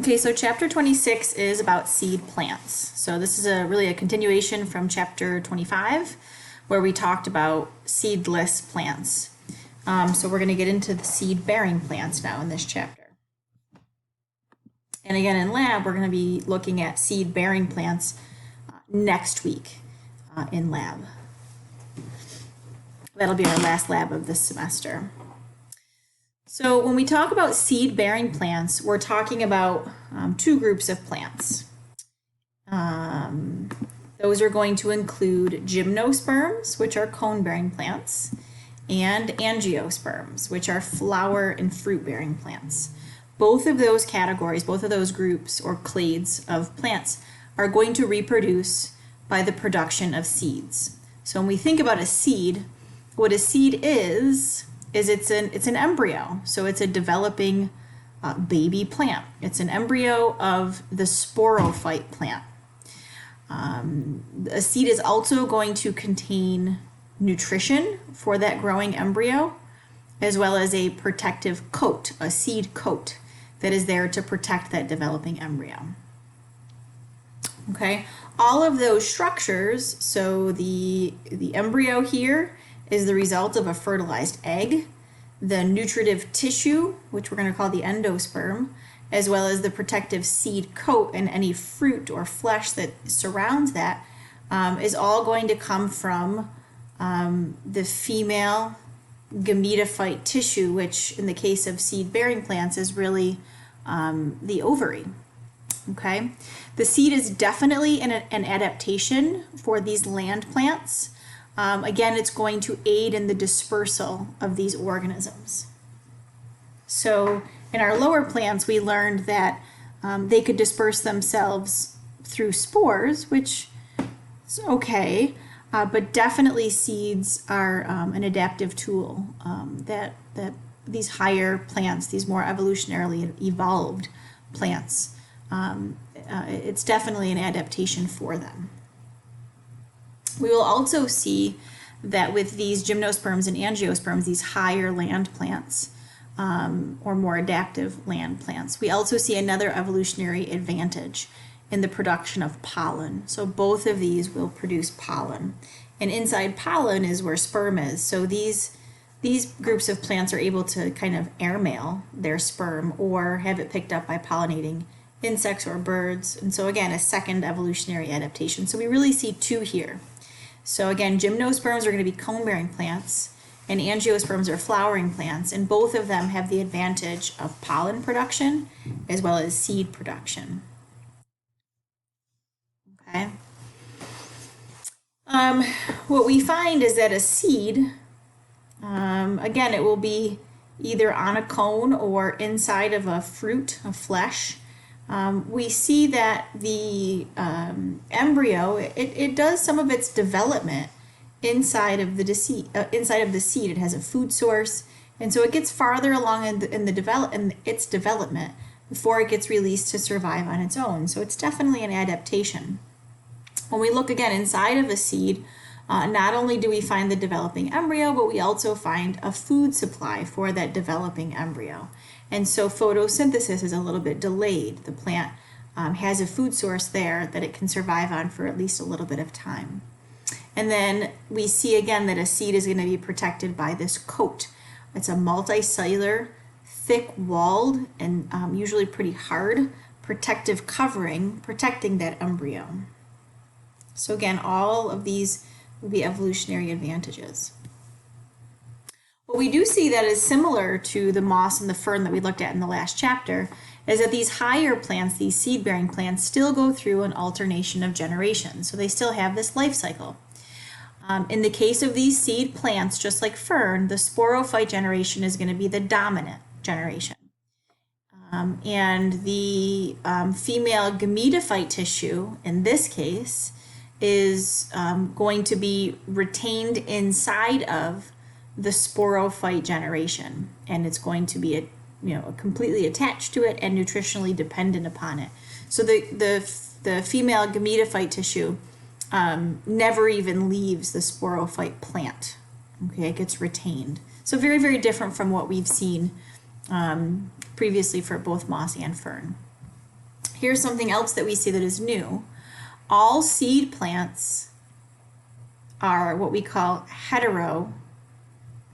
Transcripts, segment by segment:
Okay, so chapter 26 is about seed plants. So this is really a continuation from chapter 25, where we talked about seedless plants. So we're going to get into the seed-bearing plants now in this chapter. And again, in lab, we're going to be looking at seed-bearing plants next week in lab. That'll be our last lab of this semester. So when we talk about seed-bearing plants, we're talking about two groups of plants. Those are going to include gymnosperms, which are cone-bearing plants, and angiosperms, which are flower and fruit-bearing plants. Both of those categories, both of those groups or clades of plants are going to reproduce by the production of seeds. So when we think about a seed, what a seed is it's an embryo. So it's a developing baby plant. It's an embryo of the sporophyte plant. A seed is also going to contain nutrition for that growing embryo, as well as a protective coat, a seed coat that is there to protect that developing embryo. Okay, all of those structures, so the embryo here is the result of a fertilized egg, the nutritive tissue, which we're going to call the endosperm, as well as the protective seed coat and any fruit or flesh that surrounds that, is all going to come from the female gametophyte tissue, which in the case of seed-bearing plants is really the ovary. Okay, the seed is definitely an adaptation for these land plants. Again, it's going to aid in the dispersal of these organisms. So in our lower plants, we learned that they could disperse themselves through spores, which is okay, but definitely seeds are an adaptive tool that these higher plants, these more evolutionarily evolved plants, it's definitely an adaptation for them. We will also see that with these gymnosperms and angiosperms, these higher land plants, or more adaptive land plants, we also see another evolutionary advantage in the production of pollen. So both of these will produce pollen. And inside pollen is where sperm is. So these groups of plants are able to kind of airmail their sperm or have it picked up by pollinating insects or birds. And so again, a second evolutionary adaptation. So we really see two here. So again, gymnosperms are going to be cone-bearing plants, and angiosperms are flowering plants, and both of them have the advantage of pollen production as well as seed production. Okay. What we find is that a seed, again, it will be either on a cone or inside of a fruit, a flesh. We see that the embryo, it does some of its development inside of the seed. It has a food source, and so it gets farther along in its development before it gets released to survive on its own. So it's definitely an adaptation. When we look again inside of a seed, not only do we find the developing embryo, but we also find a food supply for that developing embryo. And so photosynthesis is a little bit delayed. The plant has a food source there that it can survive on for at least a little bit of time. And then we see again that a seed is going to be protected by this coat. It's a multicellular, thick-walled, and usually pretty hard protective covering protecting that embryo. So again, all of these will be evolutionary advantages. What we do see that is similar to the moss and the fern that we looked at in the last chapter is that these higher plants, these seed-bearing plants, still go through an alternation of generations. So they still have this life cycle. In the case of these seed plants, just like fern, the sporophyte generation is going to be the dominant generation. And the female gametophyte tissue, in this case, is going to be retained inside of the sporophyte generation, and it's going to be completely attached to it and nutritionally dependent upon it. So the female gametophyte tissue never even leaves the sporophyte plant. Okay, it gets retained. So very, very different from what we've seen previously for both moss and fern. Here's something else that we see that is new. All seed plants are what we call hetero,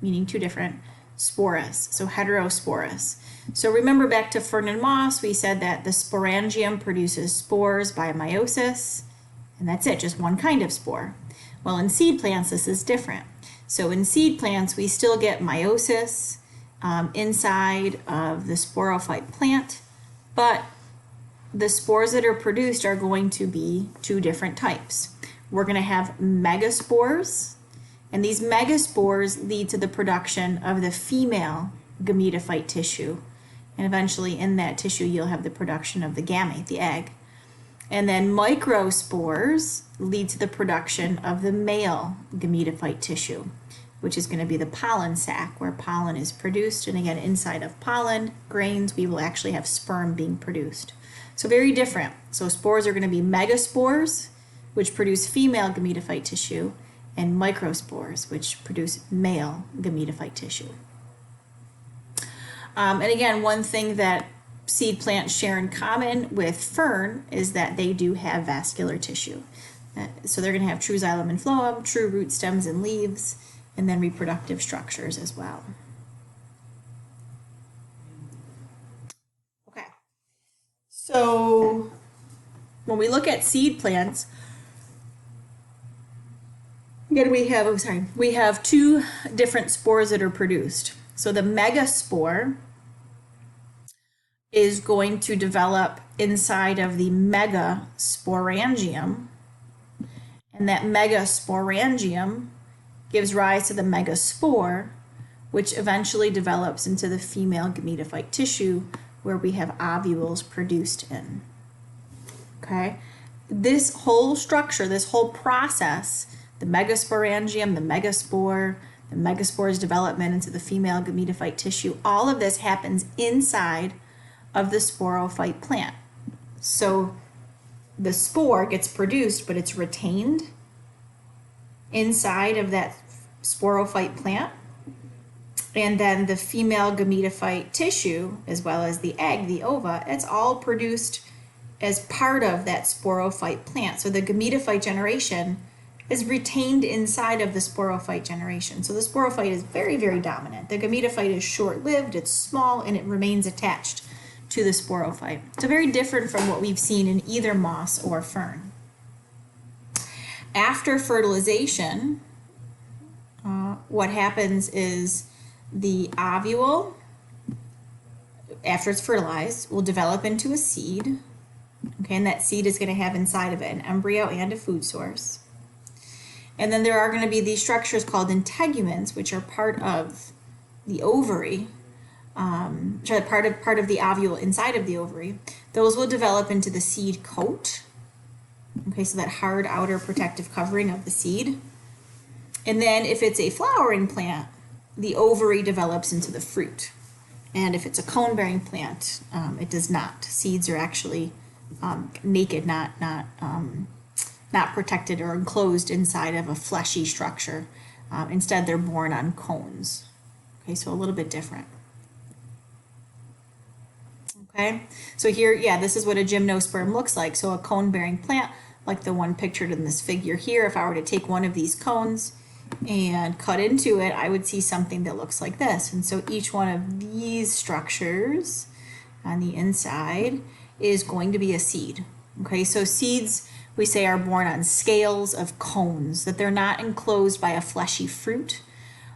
meaning two different, sporous, so heterosporous. So remember back to fern and moss, we said that the sporangium produces spores by meiosis, and that's it, just one kind of spore. Well, in seed plants, this is different. So in seed plants, we still get meiosis inside of the sporophyte plant, but the spores that are produced are going to be two different types. We're going to have megaspores, and these megaspores lead to the production of the female gametophyte tissue. And eventually in that tissue, you'll have the production of the gamete, the egg. And then microspores lead to the production of the male gametophyte tissue, which is going to be the pollen sac, where pollen is produced. And again, inside of pollen grains, we will actually have sperm being produced. So very different. So spores are going to be megaspores, which produce female gametophyte tissue, and microspores, which produce male gametophyte tissue. And again, one thing that seed plants share in common with fern is that they do have vascular tissue. So they're going to have true xylem and phloem, true root stems and leaves, and then reproductive structures as well. Okay. So when we look at seed plants, again, we have two different spores that are produced. So the megaspore is going to develop inside of the megasporangium, and that megasporangium gives rise to the megaspore, which eventually develops into the female gametophyte tissue where we have ovules produced in. Okay? This whole structure, this whole process, the megasporangium, the megaspore's development into the female gametophyte tissue, all of this happens inside of the sporophyte plant. So the spore gets produced, but it's retained inside of that sporophyte plant. And then the female gametophyte tissue, as well as the egg, the ova, it's all produced as part of that sporophyte plant. So the gametophyte generation is retained inside of the sporophyte generation. So the sporophyte is very, very dominant. The gametophyte is short-lived, it's small, and it remains attached to the sporophyte. So very different from what we've seen in either moss or fern. After fertilization, what happens is the ovule, after it's fertilized, will develop into a seed. Okay, and that seed is going to have inside of it an embryo and a food source. And then there are going to be these structures called integuments, which are part of the ovary, part of the ovule inside of the ovary. Those will develop into the seed coat. Okay, so that hard outer protective covering of the seed. And then if it's a flowering plant, the ovary develops into the fruit. And if it's a cone-bearing plant, it does not. Seeds are actually naked, not protected or enclosed inside of a fleshy structure. Instead, they're born on cones. Okay, so a little bit different. Okay, so here, yeah, this is what a gymnosperm looks like. So a cone-bearing plant, like the one pictured in this figure here, if I were to take one of these cones and cut into it, I would see something that looks like this. And so each one of these structures on the inside is going to be a seed. Okay, so seeds, we say, are born on scales of cones, that they're not enclosed by a fleshy fruit.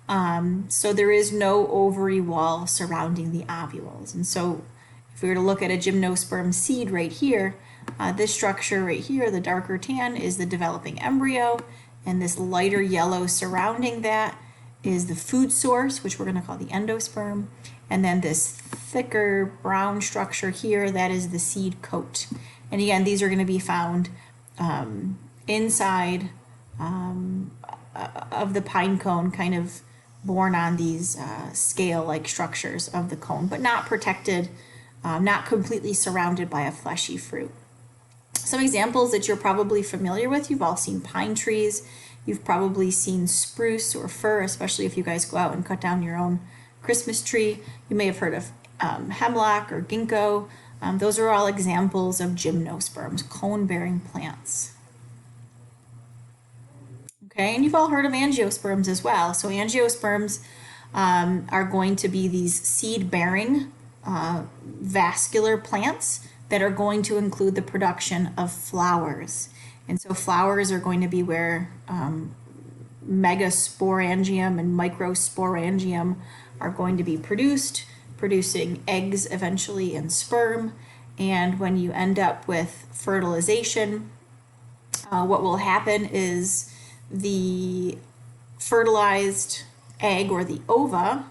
So there is no ovary wall surrounding the ovules. And so if we were to look at a gymnosperm seed right here, this structure right here, the darker tan, is the developing embryo, and this lighter yellow surrounding that is the food source, which we're going to call the endosperm, and then this thicker brown structure here, that is the seed coat. And again, these are going to be found inside of the pine cone, kind of born on these scale-like structures of the cone, but not protected, not completely surrounded by a fleshy fruit. Some examples that you're probably familiar with, you've all seen pine trees, you've probably seen spruce or fir, especially if you guys go out and cut down your own Christmas tree. You may have heard of hemlock or ginkgo. Those are all examples of gymnosperms, cone-bearing plants. Okay, and you've all heard of angiosperms as well. So angiosperms are going to be these seed-bearing vascular plants that are going to include the production of flowers. And so flowers are going to be where megasporangium and microsporangium are going to be produced, producing eggs eventually and sperm. And when you end up with fertilization, what will happen is the fertilized egg or the ova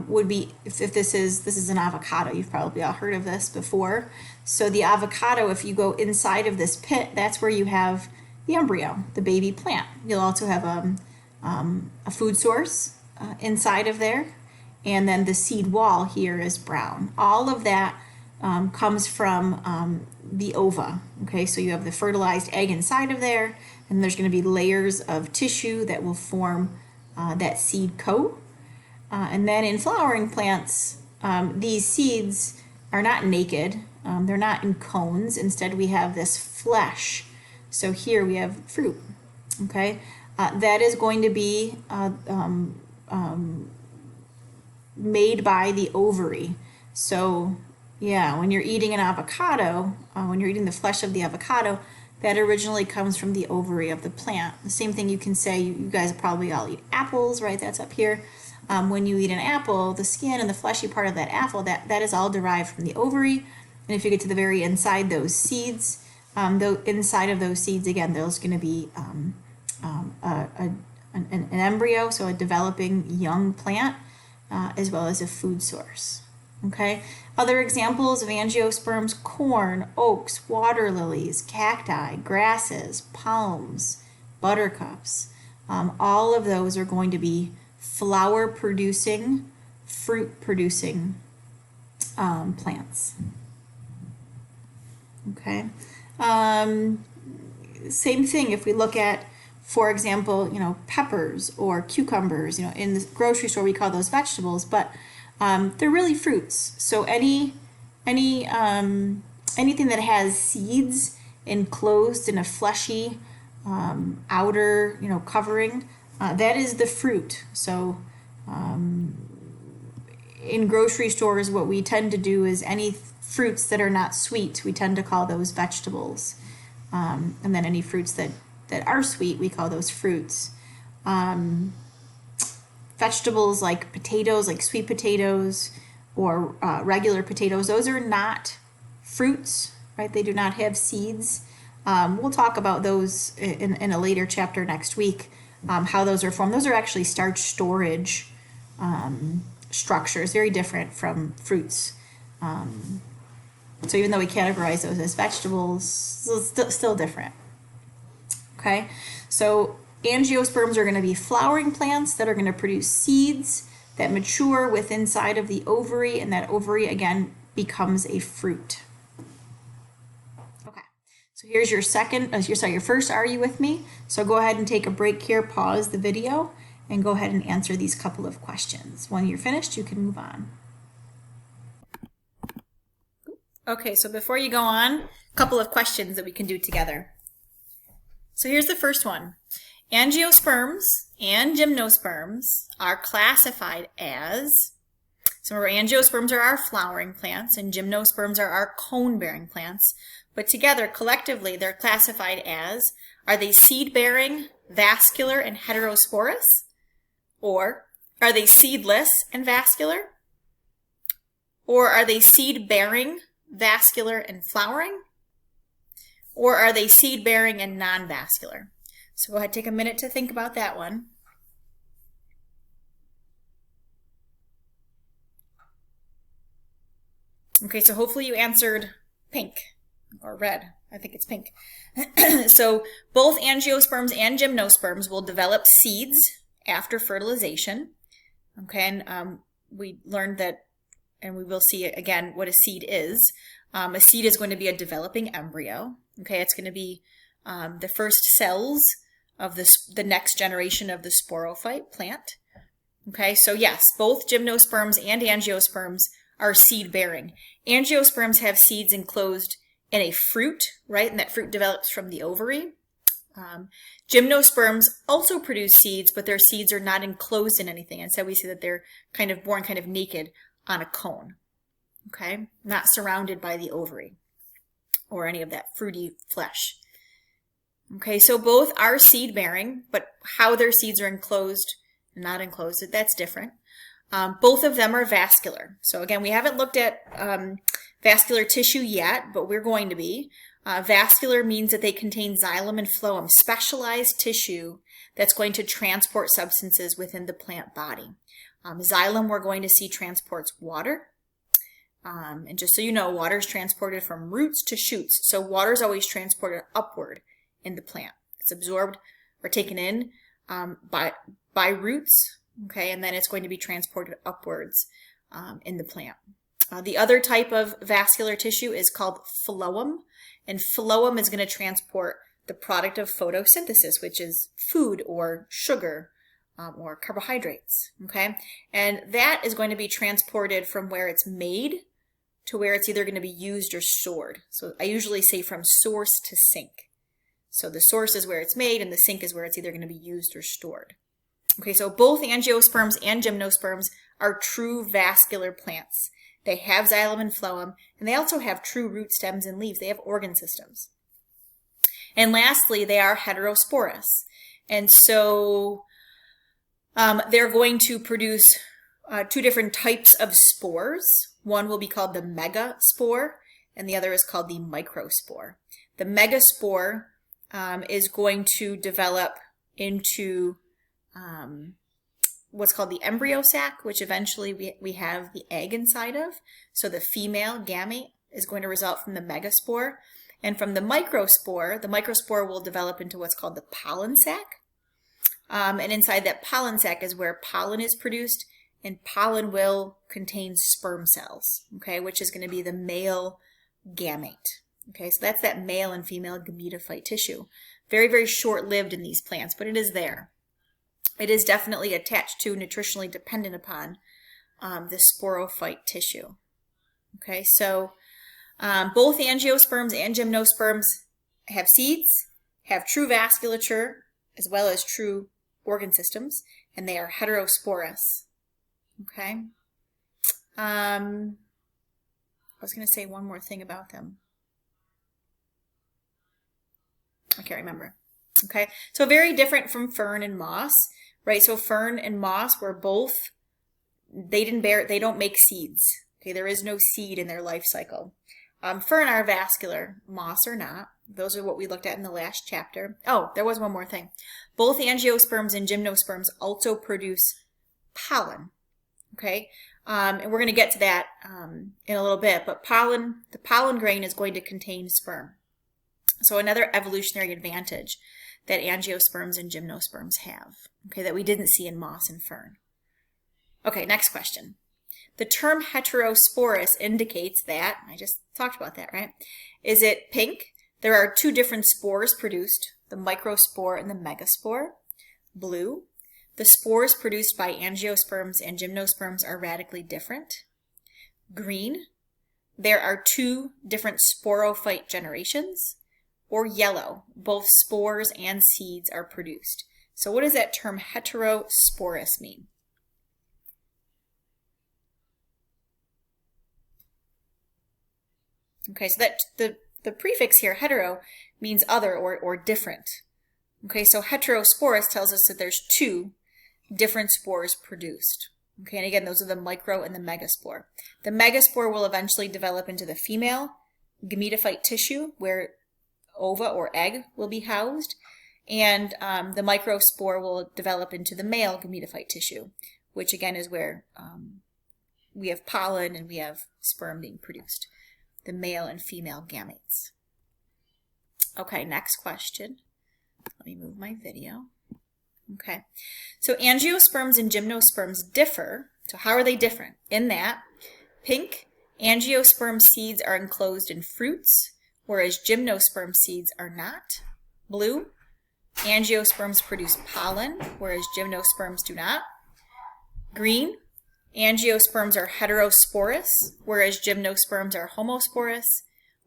would be, if this is an avocado, you've probably all heard of this before. So the avocado, if you go inside of this pit, that's where you have the embryo, the baby plant. You'll also have a food source inside of there, and then the seed wall here is brown. All of that comes from the ova. Okay, so you have the fertilized egg inside of there, and there's going to be layers of tissue that will form that seed coat. And then in flowering plants, these seeds are not naked. They're not in cones. Instead, we have this flesh. So here we have fruit. Okay, that is going to be made by the ovary. So yeah, when you're eating an avocado, when you're eating the flesh of the avocado, that originally comes from the ovary of the plant. The same thing you can say, you guys probably all eat apples, right? That's up here. When you eat an apple, the skin and the fleshy part of that apple, that is all derived from the ovary. And if you get to the very inside, those seeds, inside of those seeds, again, there's going to be an embryo, so a developing young plant, as well as a food source. Okay. Other examples of angiosperms: corn, oaks, water lilies, cacti, grasses, palms, buttercups. All of those are going to be flower producing, fruit producing plants. Okay. Same thing if we look at, for example, peppers or cucumbers. In the grocery store we call those vegetables, but they're really fruits. So anything that has seeds enclosed in a fleshy outer covering, that is the fruit. So in grocery stores, what we tend to do is any fruits that are not sweet, we tend to call those vegetables. And then any fruits that are sweet, we call those fruits. Vegetables like potatoes, like sweet potatoes or regular potatoes, those are not fruits, right? They do not have seeds. We'll talk about those in a later chapter next week, how those are formed. Those are actually starch storage structures, very different from fruits. So even though we categorize those as vegetables, it's still different. Okay, so angiosperms are going to be flowering plants that are going to produce seeds that mature within inside of the ovary, and that ovary again becomes a fruit. Okay, so here's your your first Are You With Me? So go ahead and take a break here, pause the video, and go ahead and answer these couple of questions. When you're finished, you can move on. Okay, so before you go on, a couple of questions that we can do together. So here's the first one. Angiosperms and gymnosperms are classified as, so remember, angiosperms are our flowering plants and gymnosperms are our cone-bearing plants, but together, collectively, they're classified as, are they seed-bearing, vascular, and heterosporous? Or are they seedless and vascular? Or are they seed-bearing, vascular, and flowering? Or are they seed-bearing and non-vascular? So go ahead, take a minute to think about that one. Okay, so hopefully you answered pink or red. I think it's pink. So both angiosperms and gymnosperms will develop seeds after fertilization. Okay, and we learned that, and we will see again what a seed is. A seed is going to be a developing embryo. Okay, it's going to be the first cells of the next generation of the sporophyte plant. Okay, so yes, both gymnosperms and angiosperms are seed bearing. Angiosperms have seeds enclosed in a fruit, right? And that fruit develops from the ovary. Gymnosperms also produce seeds, but their seeds are not enclosed in anything. Instead, we see that they're kind of born kind of naked on a cone, okay? Not surrounded by the ovary or any of that fruity flesh. Okay, so both are seed bearing, but how their seeds are enclosed and not enclosed, that's different. Both of them are vascular. So again, we haven't looked at vascular tissue yet, but we're going to be. Vascular means that they contain xylem and phloem, specialized tissue that's going to transport substances within the plant body. Xylem, we're going to see, transports water. And just so you know, water is transported from roots to shoots. So water is always transported upward in the plant. It's absorbed or taken in by roots, okay, and then it's going to be transported upwards in the plant. The other type of vascular tissue is called phloem, and phloem is going to transport the product of photosynthesis, which is food or sugar or carbohydrates, okay? And that is going to be transported from where it's made to where it's either going to be used or stored. So I usually say from source to sink. So the source is where it's made and the sink is where it's either going to be used or stored. Okay, so both angiosperms and gymnosperms are true vascular plants. They have xylem and phloem, and they also have true root stems and leaves. They have organ systems. And lastly, they are heterosporous. And so they're going to produce two different types of spores. One will be called the megaspore, and the other is called the microspore. The megaspore is going to develop into what's called the embryo sac, which eventually we have the egg inside of. So the female gamete is going to result from the megaspore. And from the microspore will develop into what's called the pollen sac. And inside that pollen sac is where pollen is produced, and pollen will contain sperm cells, okay, which is going to be the male gamete. Okay, so that's that male and female gametophyte tissue. Very, very short-lived in these plants, but it is there. It is definitely attached to, nutritionally dependent upon the sporophyte tissue. Okay, so both angiosperms and gymnosperms have seeds, have true vasculature, as well as true organ systems, and they are heterosporous. Okay. I was going to say one more thing about them. I can't remember. Okay, so very different from fern and moss, right? So fern and moss were both, they don't make seeds. Okay, there is no seed in their life cycle. Fern are vascular, moss are not. Those are what we looked at in the last chapter. Oh, there was one more thing. Both angiosperms and gymnosperms also produce pollen. Okay, and we're going to get to that in a little bit, but the pollen grain is going to contain sperm. So another evolutionary advantage that angiosperms and gymnosperms have, okay, that we didn't see in moss and fern. Okay, next question. The term heterosporous indicates that, I just talked about that, right? Is it pink? There are two different spores produced, the microspore and the megaspore. Blue. The spores produced by angiosperms and gymnosperms are radically different. Green. There are two different sporophyte generations. Or yellow. Both spores and seeds are produced. So what does that term heterosporous mean? Okay, so that the prefix here, hetero, means other or different. Okay, so heterosporous tells us that there's two different spores produced. Okay, and again, those are the micro and the megaspore. The megaspore will eventually develop into the female gametophyte tissue where ova or egg will be housed, and the microspore will develop into the male gametophyte tissue, which again is where we have pollen and we have sperm being produced, the male and female gametes. Okay, next question. Let me move my video. Okay, so angiosperms and gymnosperms differ. So how are they different? In that, pink, angiosperm seeds are enclosed in fruits, whereas gymnosperm seeds are not. Blue, angiosperms produce pollen, whereas gymnosperms do not. Green, Angiosperms are heterosporous, whereas gymnosperms are homosporous,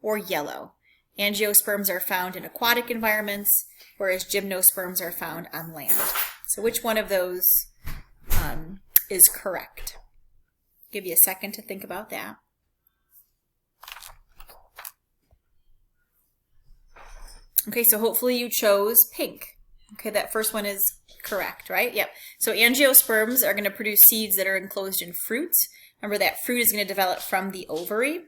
or yellow. Angiosperms are found in aquatic environments, whereas gymnosperms are found on land. So which one of those is correct? Give you a second to think about that. Okay, so hopefully you chose pink. Okay, that first one is correct, right? Yep. So angiosperms are going to produce seeds that are enclosed in fruits. Remember that fruit is going to develop from the ovary.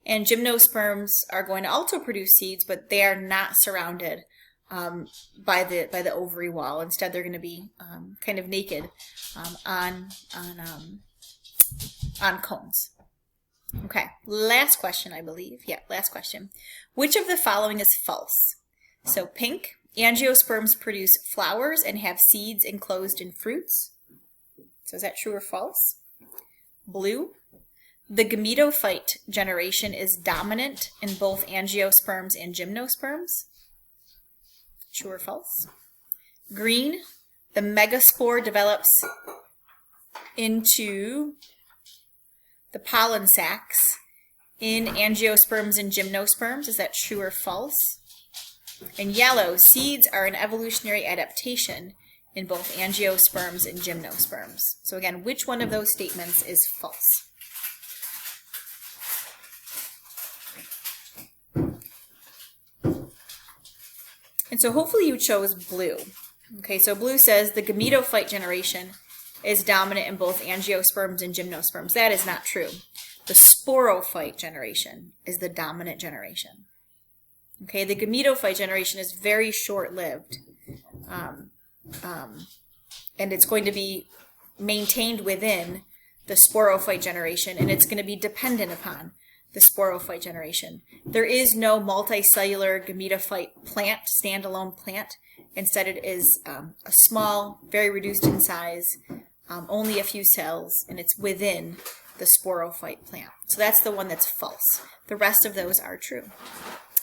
And gymnosperms are going to also produce seeds, but they are not surrounded by the ovary wall. Instead, they're going to be kind of naked on cones. Okay, last question, I believe. Yeah, last question. Which of the following is false? So pink, angiosperms produce flowers and have seeds enclosed in fruits. So is that true or false? Blue, the gametophyte generation is dominant in both angiosperms and gymnosperms. True or false? Green, the megaspore develops into the pollen sacs in angiosperms and gymnosperms. Is that true or false? And yellow, seeds are an evolutionary adaptation in both angiosperms and gymnosperms. So again, which one of those statements is false? And so hopefully you chose blue. Okay, so blue says the gametophyte generation is dominant in both angiosperms and gymnosperms. That is not true. The sporophyte generation is the dominant generation. Okay, the gametophyte generation is very short-lived, and it's going to be maintained within the sporophyte generation, and it's going to be dependent upon the sporophyte generation. There is no multicellular gametophyte plant, standalone plant. Instead, it is a small, very reduced in size, only a few cells, and it's within the sporophyte plant. So that's the one that's false. The rest of those are true.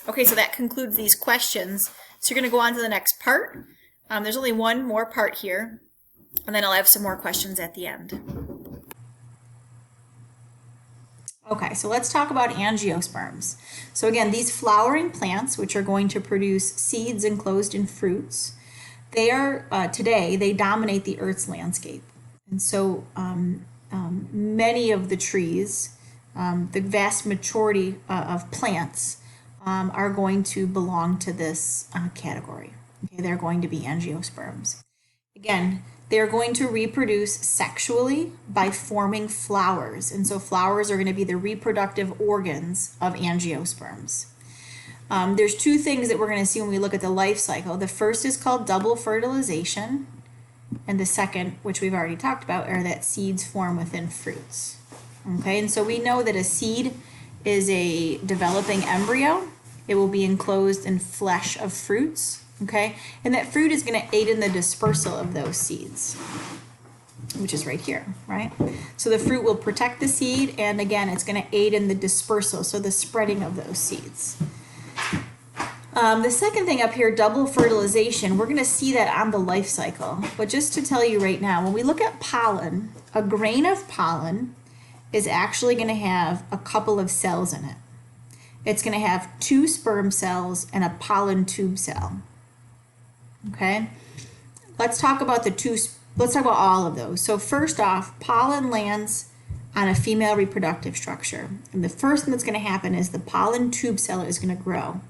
Okay, so that concludes these questions. So you're going to go on to the next part. There's only one more part here, and then I'll have some more questions at the end. Okay, so let's talk about angiosperms. So again, these flowering plants, which are going to produce seeds enclosed in fruits, they are, today, they dominate the Earth's landscape. And so many of the trees, the vast majority of plants, are going to belong to this category. Okay, they're going to be angiosperms. Again, they're going to reproduce sexually by forming flowers. And so flowers are going to be the reproductive organs of angiosperms. There's two things that we're going to see when we look at the life cycle. The first is called double fertilization. And the second, which we've already talked about, are that seeds form within fruits. Okay, and so we know that a seed is a developing embryo. It will be enclosed in flesh of fruits, okay? And that fruit is going to aid in the dispersal of those seeds, which is right here, right? So the fruit will protect the seed, and again, it's going to aid in the dispersal, so the spreading of those seeds. The second thing up here, double fertilization, we're going to see that on the life cycle. But just to tell you right now, when we look at pollen, a grain of pollen is actually going to have a couple of cells in it. It's going to have 2 sperm cells and a pollen tube cell. Okay? Let's talk about let's talk about all of those. So first off, pollen lands on a female reproductive structure. And the first thing that's going to happen is the pollen tube cell is going to grow.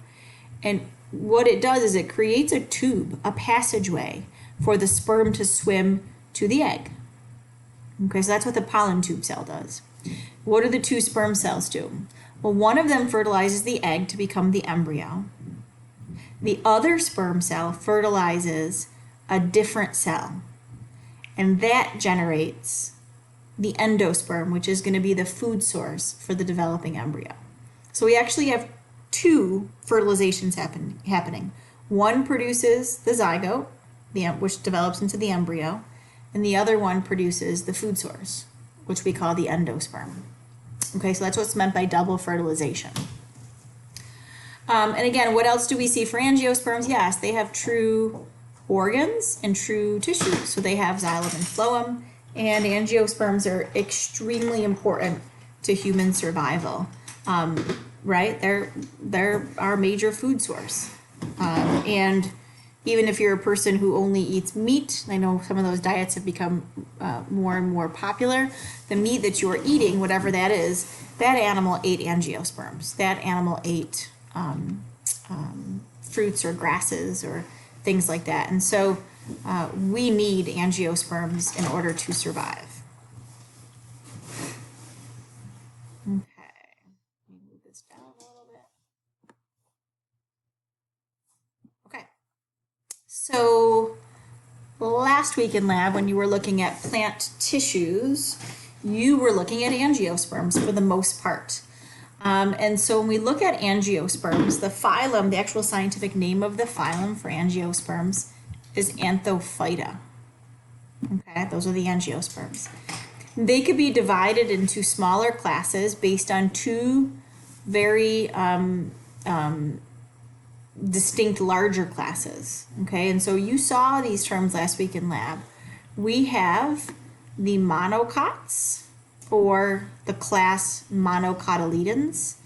And what it does is it creates a tube, a passageway for the sperm to swim to the egg. Okay, so that's what the pollen tube cell does. What do the 2 sperm cells do? Well, one of them fertilizes the egg to become the embryo. The other sperm cell fertilizes a different cell, and that generates the endosperm, which is going to be the food source for the developing embryo. So we actually have 2 fertilizations happening. One produces the zygote, which develops into the embryo, and the other one produces the food source, which we call the endosperm. Okay, so that's what's meant by double fertilization. And again, what else do we see for angiosperms? Yes, they have true organs and true tissue. So they have xylem and phloem, and angiosperms are extremely important to human survival. Right? They're our major food source. And even if you're a person who only eats meat, I know some of those diets have become more and more popular. The meat that you're eating, whatever that is, that animal ate angiosperms. That animal ate fruits or grasses or things like that. And so we need angiosperms in order to survive. Okay, let me move this down a little bit. Okay, so last week in lab, when you were looking at plant tissues, you were looking at angiosperms for the most part. And so when we look at angiosperms, the phylum, the actual scientific name of the phylum for angiosperms is Anthophyta. Okay, those are the angiosperms. They could be divided into smaller classes based on two very distinct larger classes. Okay, and so you saw these terms last week in lab. We have the monocots, or the class Monocotyledons,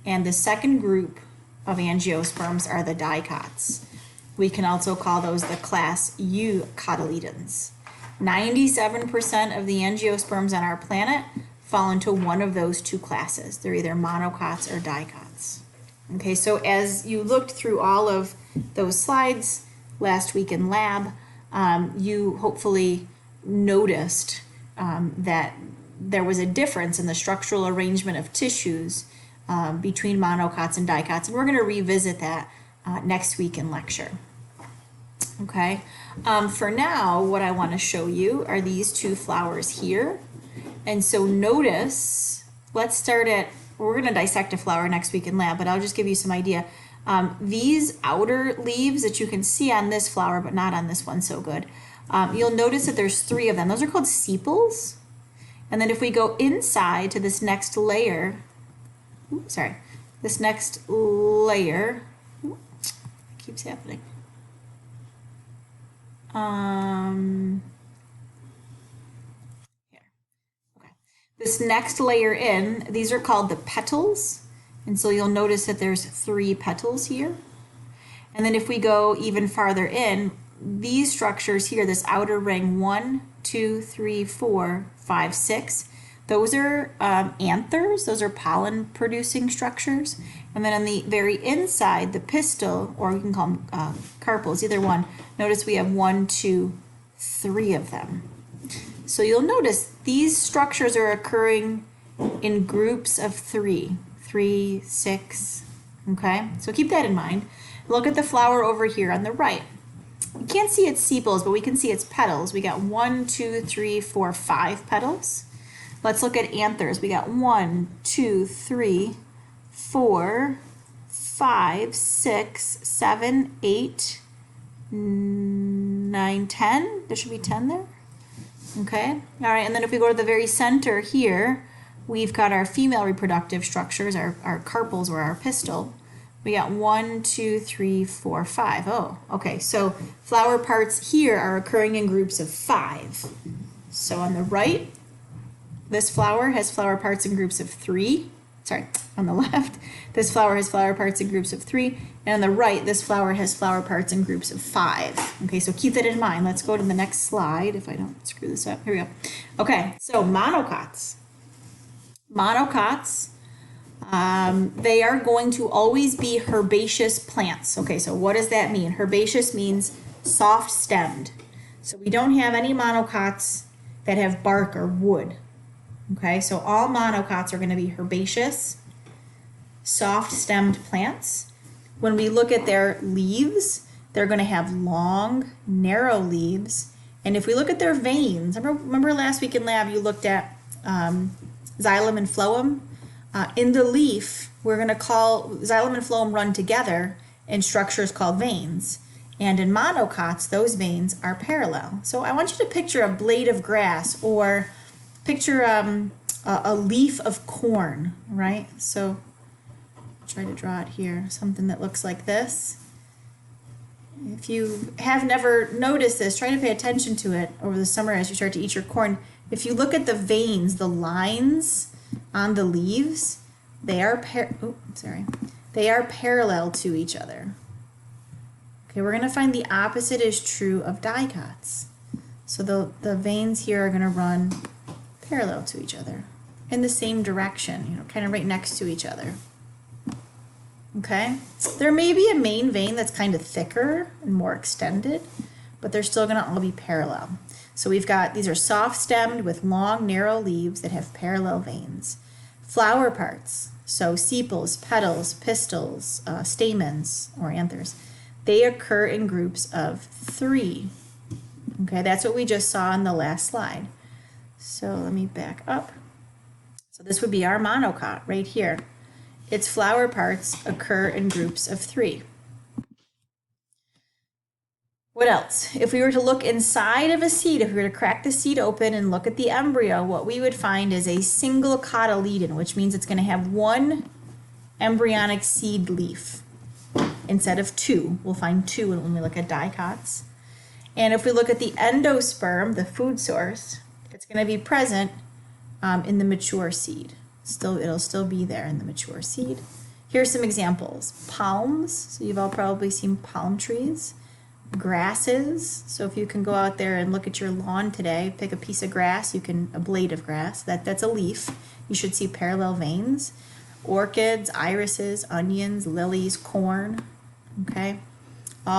and the second group of angiosperms are the dicots. We can also call those the class Eucotyledons. 97% of the angiosperms on our planet fall into one of those two classes. They're either monocots or dicots. Okay, so as you looked through all of those slides last week in lab, you hopefully noticed that there was a difference in the structural arrangement of tissues between monocots and dicots, and we're going to revisit that next week in lecture. Okay, for now, what I want to show you are these two flowers here. And so notice, let's start at, we're going to dissect a flower next week in lab, but I'll just give you some idea. These outer leaves that you can see on this flower, but not on this one so good, you'll notice that there's three of them. Those are called sepals. And then if we go inside to this next layer, this next layer, it keeps happening. Here. Okay. This next layer in, these are called the petals. And so you'll notice that there's 3 petals here. And then if we go even farther in, these structures here, this outer ring, 1, 2, 3, 4, 5, 6, those are anthers. Those are pollen producing structures. And then on the very inside, the pistil, or we can call them carpels, either one, notice we have 1, 2, 3 of them. So you'll notice these structures are occurring in groups of 3, 3, 6, okay? So keep that in mind. Look at the flower over here on the right. You can't see its sepals, but we can see its petals. We got 1, 2, 3, 4, 5 petals. Let's look at anthers. We got 1, 2, 3, 4, 5, 6, 7, 8, 9, 10. There should be 10 there. Okay. All right. And then if we go to the very center here, we've got our female reproductive structures, our carpels or our pistil. We got 1, 2, 3, 4, 5. Oh, okay. So flower parts here are occurring in groups of 5. So on the right, this flower has flower parts in groups of 3. Sorry, on the left, this flower has flower parts in groups of 3. And on the right, this flower has flower parts in groups of 5. Okay, so keep that in mind. Let's go to the next slide if I don't screw this up. Here we go. Okay, so monocots. Monocots, they are going to always be herbaceous plants. Okay, so what does that mean? Herbaceous means soft-stemmed. So we don't have any monocots that have bark or wood. Okay, so all monocots are going to be herbaceous, soft-stemmed plants. When we look at their leaves, they're going to have long, narrow leaves. And if we look at their veins, remember last week in lab you looked at xylem and phloem? In the leaf, we're going to call xylem and phloem run together in structures called veins. And in monocots, those veins are parallel. So I want you to picture a blade of grass, or picture a leaf of corn, right? So try to draw it here, something that looks like this. If you have never noticed this, try to pay attention to it over the summer as you start to eat your corn. if you look at the veins, the lines on the leaves, they are parallel to each other. Okay, we're going to find the opposite is true of dicots. So the veins here are going to run parallel to each other in the same direction, kind of right next to each other. Okay, there may be a main vein that's kind of thicker and more extended, but they're still going to all be parallel. So we've got, these are soft stemmed with long, narrow leaves that have parallel veins. Flower parts, so sepals, petals, pistils, stamens, or anthers, they occur in groups of 3. Okay, that's what we just saw in the last slide. So let me back up. So this would be our monocot right here. Its flower parts occur in groups of 3. What else? If we were to look inside of a seed, if we were to crack the seed open and look at the embryo, what we would find is a single cotyledon, which means it's going to have 1 embryonic seed leaf instead of 2. We'll find 2 when we look at dicots. And if we look at the endosperm, the food source, it's going to be present in the mature seed. It'll still be there in the mature seed. Here's some examples. Palms, so you've all probably seen palm trees. Grasses, so if you can go out there and look at your lawn today, pick a piece of grass, a blade of grass, that's a leaf. You should see parallel veins. Orchids, irises, onions, lilies, corn, okay? They're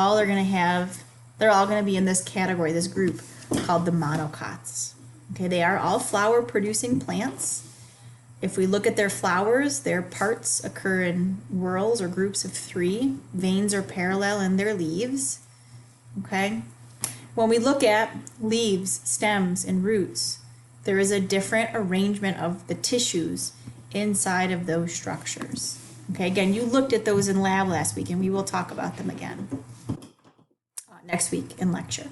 all going to be in this category, this group called the monocots. Okay, they are all flower producing plants. If we look at their flowers, their parts occur in whorls or groups of 3. Veins are parallel in their leaves. Okay? When we look at leaves, stems, and roots, there is a different arrangement of the tissues inside of those structures. Okay, again, you looked at those in lab last week, and we will talk about them again next week in lecture.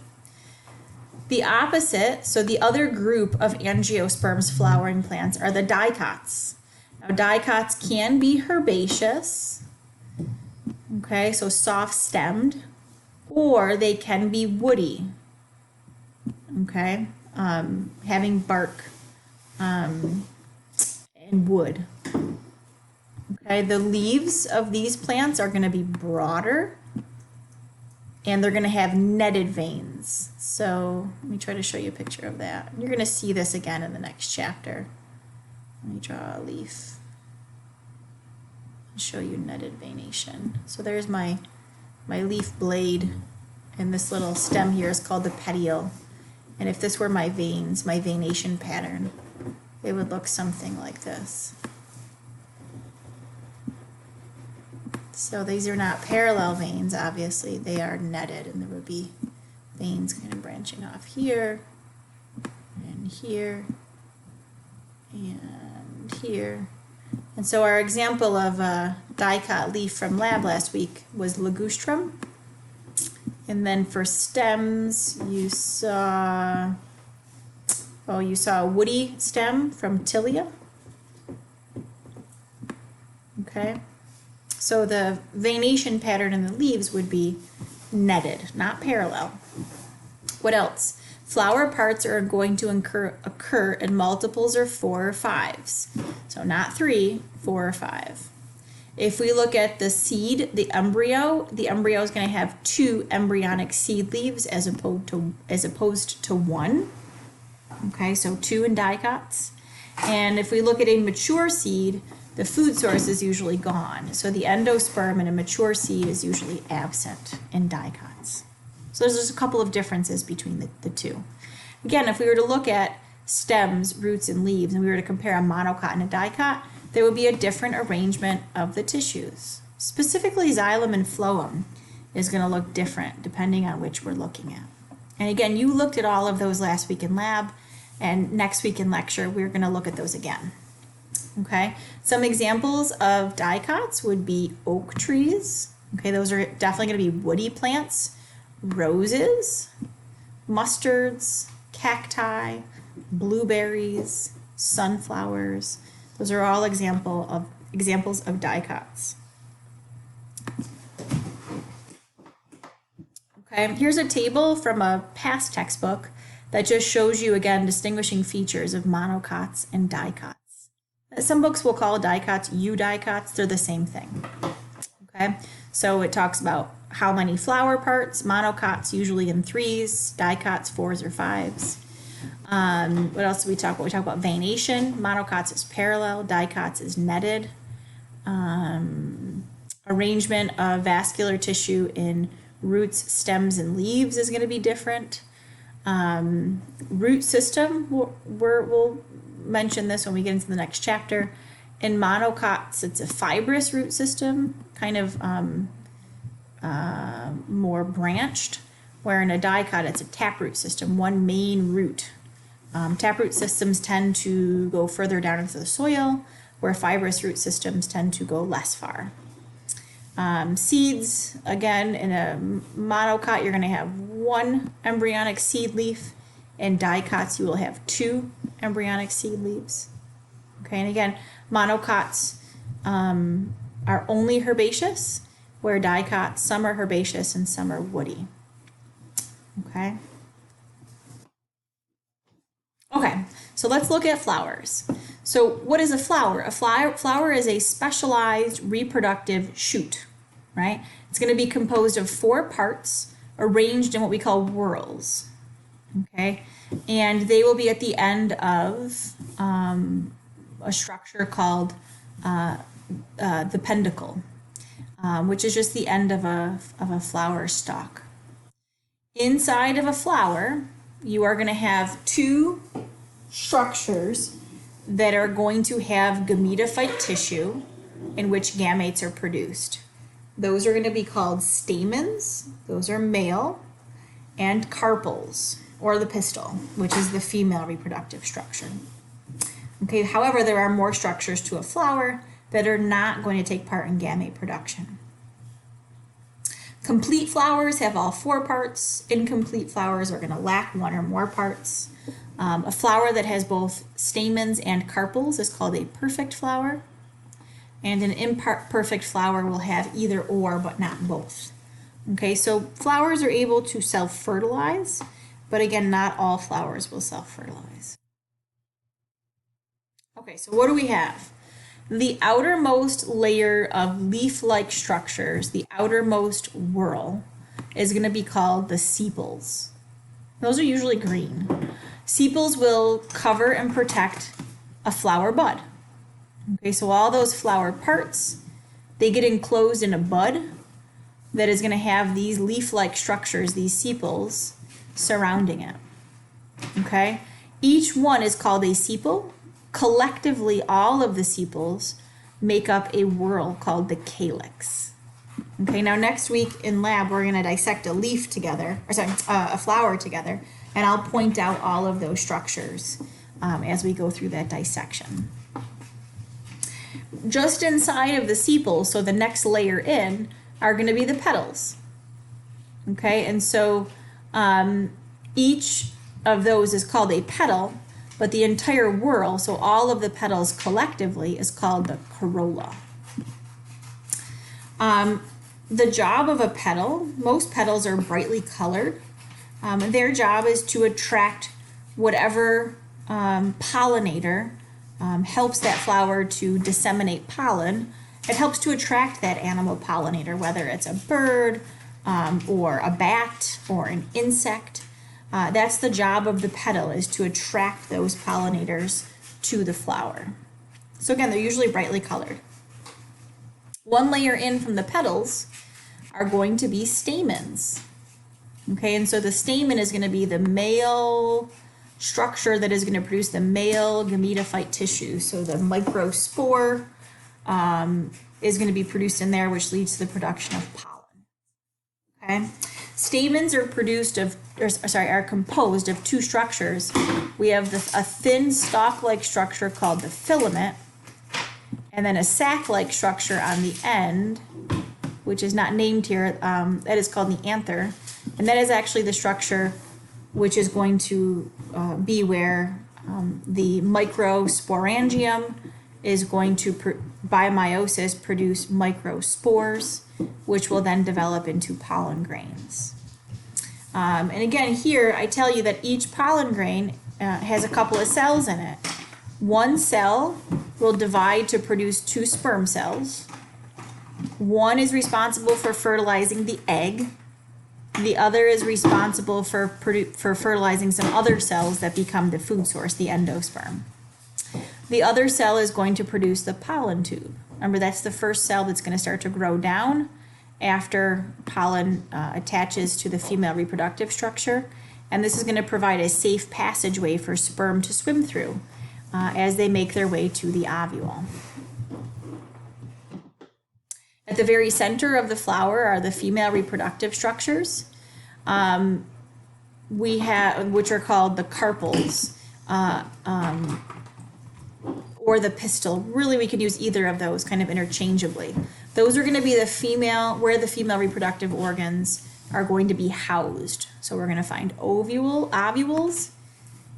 The opposite, so the other group of angiosperms flowering plants are the dicots. Now, dicots can be herbaceous, okay, so soft-stemmed, or they can be woody, okay, having bark and wood. Okay, the leaves of these plants are going to be broader, and they're going to have netted veins. So let me try to show you a picture of that. You're going to see this again in the next chapter. Let me draw a leaf. I'll show you netted veination. So there's my leaf blade, and this little stem here is called the petiole. And if this were my veins, my veination pattern, it would look something like this. So these are not parallel veins, obviously. They are netted, and there would be veins kind of branching off here, and here, and here. And so our example of a dicot leaf from lab last week was ligustrum. And then for stems, you saw a woody stem from Tilia. Okay. So the veination pattern in the leaves would be netted, not parallel. What else? Flower parts are going to occur in multiples of 4 or 5s. So not 3, 4 or 5. If we look at the seed, the embryo is going to have 2 embryonic seed leaves as opposed to 1. Okay, so 2 in dicots. And if we look at a mature seed, the food source is usually gone. So the endosperm in a mature seed is usually absent in dicots. So there's just a couple of differences between the two. Again, if we were to look at stems, roots, and leaves, and we were to compare a monocot and a dicot, there would be a different arrangement of the tissues. Specifically, xylem and phloem is going to look different depending on which we're looking at. And again, you looked at all of those last week in lab, and next week in lecture, we're going to look at those again. Okay, some examples of dicots would be oak trees. Okay, those are definitely going to be woody plants. Roses, mustards, cacti, blueberries, sunflowers. Those are all examples of dicots. Okay, here's a table from a past textbook that just shows you, again, distinguishing features of monocots and dicots. Some books will call dicots eudicots. They're the same thing. Okay, so it talks about how many flower parts. Monocots usually in 3s, dicots 4s or 5s. What else do we talk about? We talk about venation. Monocots is parallel, dicots is netted. Arrangement of vascular tissue in roots, stems, and leaves is going to be different. Root system, we'll mention this when we get into the next chapter. In monocots, it's a fibrous root system, kind of more branched, where in a dicot, it's a taproot system, one main root. Taproot systems tend to go further down into the soil, where fibrous root systems tend to go less far. Seeds, again, in a monocot, you're going to have one embryonic seed leaf. In dicots, you will have 2 embryonic seed leaves. Okay, and again, monocots are only herbaceous, where dicots, some are herbaceous and some are woody. Okay. Okay, so let's look at flowers. So what is a flower? A flower is a specialized reproductive shoot, right? It's going to be composed of 4 parts arranged in what we call whorls, okay? And they will be at the end of a structure called the peduncle, which is just the end of a flower stalk. Inside of a flower, you are going to have 2 structures that are going to have gametophyte tissue in which gametes are produced. Those are going to be called stamens, those are male, and carpels, or the pistil, which is the female reproductive structure. Okay, however, there are more structures to a flower that are not going to take part in gamete production. Complete flowers have all 4 parts. Incomplete flowers are going to lack 1 or more parts. A flower that has both stamens and carpels is called a perfect flower. And an imperfect flower will have either or, but not both. Okay, so flowers are able to self-fertilize, but again, not all flowers will self-fertilize. Okay, so what do we have? The outermost layer of leaf-like structures, the outermost whorl, is going to be called the sepals. Those are usually green. Sepals will cover and protect a flower bud. Okay, so all those flower parts, they get enclosed in a bud that is going to have these leaf-like structures, these sepals, surrounding it. Okay, each one is called a sepal. Collectively, all of the sepals make up a whorl called the calyx. Okay, now next week in lab, we're going to dissect a leaf together, a flower together, and I'll point out all of those structures as we go through that dissection. Just inside of the sepal, so the next layer in, are going to be the petals. Okay, and so each of those is called a petal, but the entire whorl, so all of the petals collectively, is called the corolla. The job of a petal, most petals are brightly colored. Their job is to attract whatever pollinator helps that flower to disseminate pollen. It helps to attract that animal pollinator, whether it's a bird or a bat or an insect. That's the job of the petal, is to attract those pollinators to the flower. So again, they're usually brightly colored. One layer in from the petals are going to be stamens. Okay, and so the stamen is going to be the male structure that is going to produce the male gametophyte tissue. So the microspore is going to be produced in there, which leads to the production of pollen. Okay, stamens are composed of 2 structures. We have a thin stalk-like structure called the filament, and then a sac-like structure on the end, which is not named here. That is called the anther, and that is actually the structure which is going to be where the microsporangium is going to, by meiosis, produce microspores, which will then develop into pollen grains. And again, here I tell you that each pollen grain has a couple of cells in it. One cell will divide to produce 2 sperm cells. One is responsible for fertilizing the egg. The other is responsible for fertilizing some other cells that become the food source, the endosperm. The other cell is going to produce the pollen tube. Remember, that's the first cell that's going to start to grow down after pollen attaches to the female reproductive structure. And this is going to provide a safe passageway for sperm to swim through as they make their way to the ovule. At the very center of the flower are the female reproductive structures, which are called the carpels or the pistil. Really, we could use either of those kind of interchangeably. Those are going to be where the female reproductive organs are going to be housed. So we're going to find ovules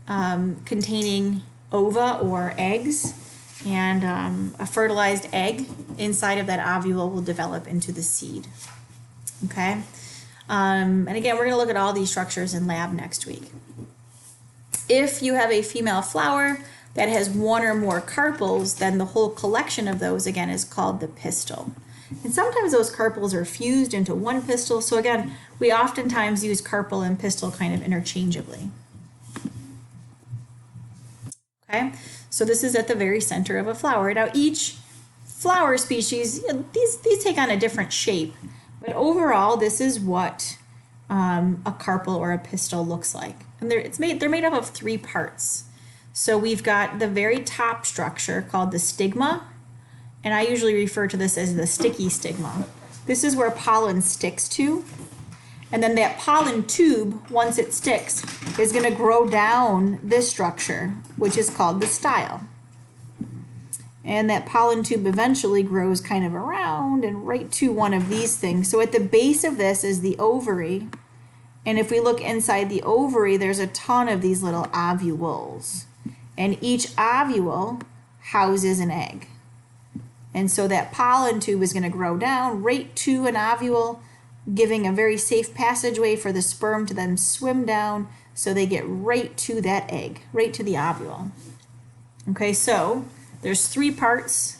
containing ova or eggs, and a fertilized egg inside of that ovule will develop into the seed. Okay? And again, we're going to look at all these structures in lab next week. If you have a female flower that has one or more carpels, then the whole collection of those, again, is called the pistil. And sometimes those carpels are fused into one pistil. So again, we oftentimes use carpel and pistil kind of interchangeably. Okay, so this is at the very center of a flower. Now each flower species, these take on a different shape, but overall this is what a carpel or a pistil looks like. And they're made up of 3 parts. So we've got the very top structure called the stigma, and I usually refer to this as the sticky stigma. This is where pollen sticks to. And then that pollen tube, once it sticks, is going to grow down this structure, which is called the style. And that pollen tube eventually grows kind of around and right to one of these things. So at the base of this is the ovary. And if we look inside the ovary, there's a ton of these little ovules. And each ovule houses an egg. And so that pollen tube is going to grow down right to an ovule, giving a very safe passageway for the sperm to then swim down so they get right to that egg, right to the ovule. Okay, so there's 3 parts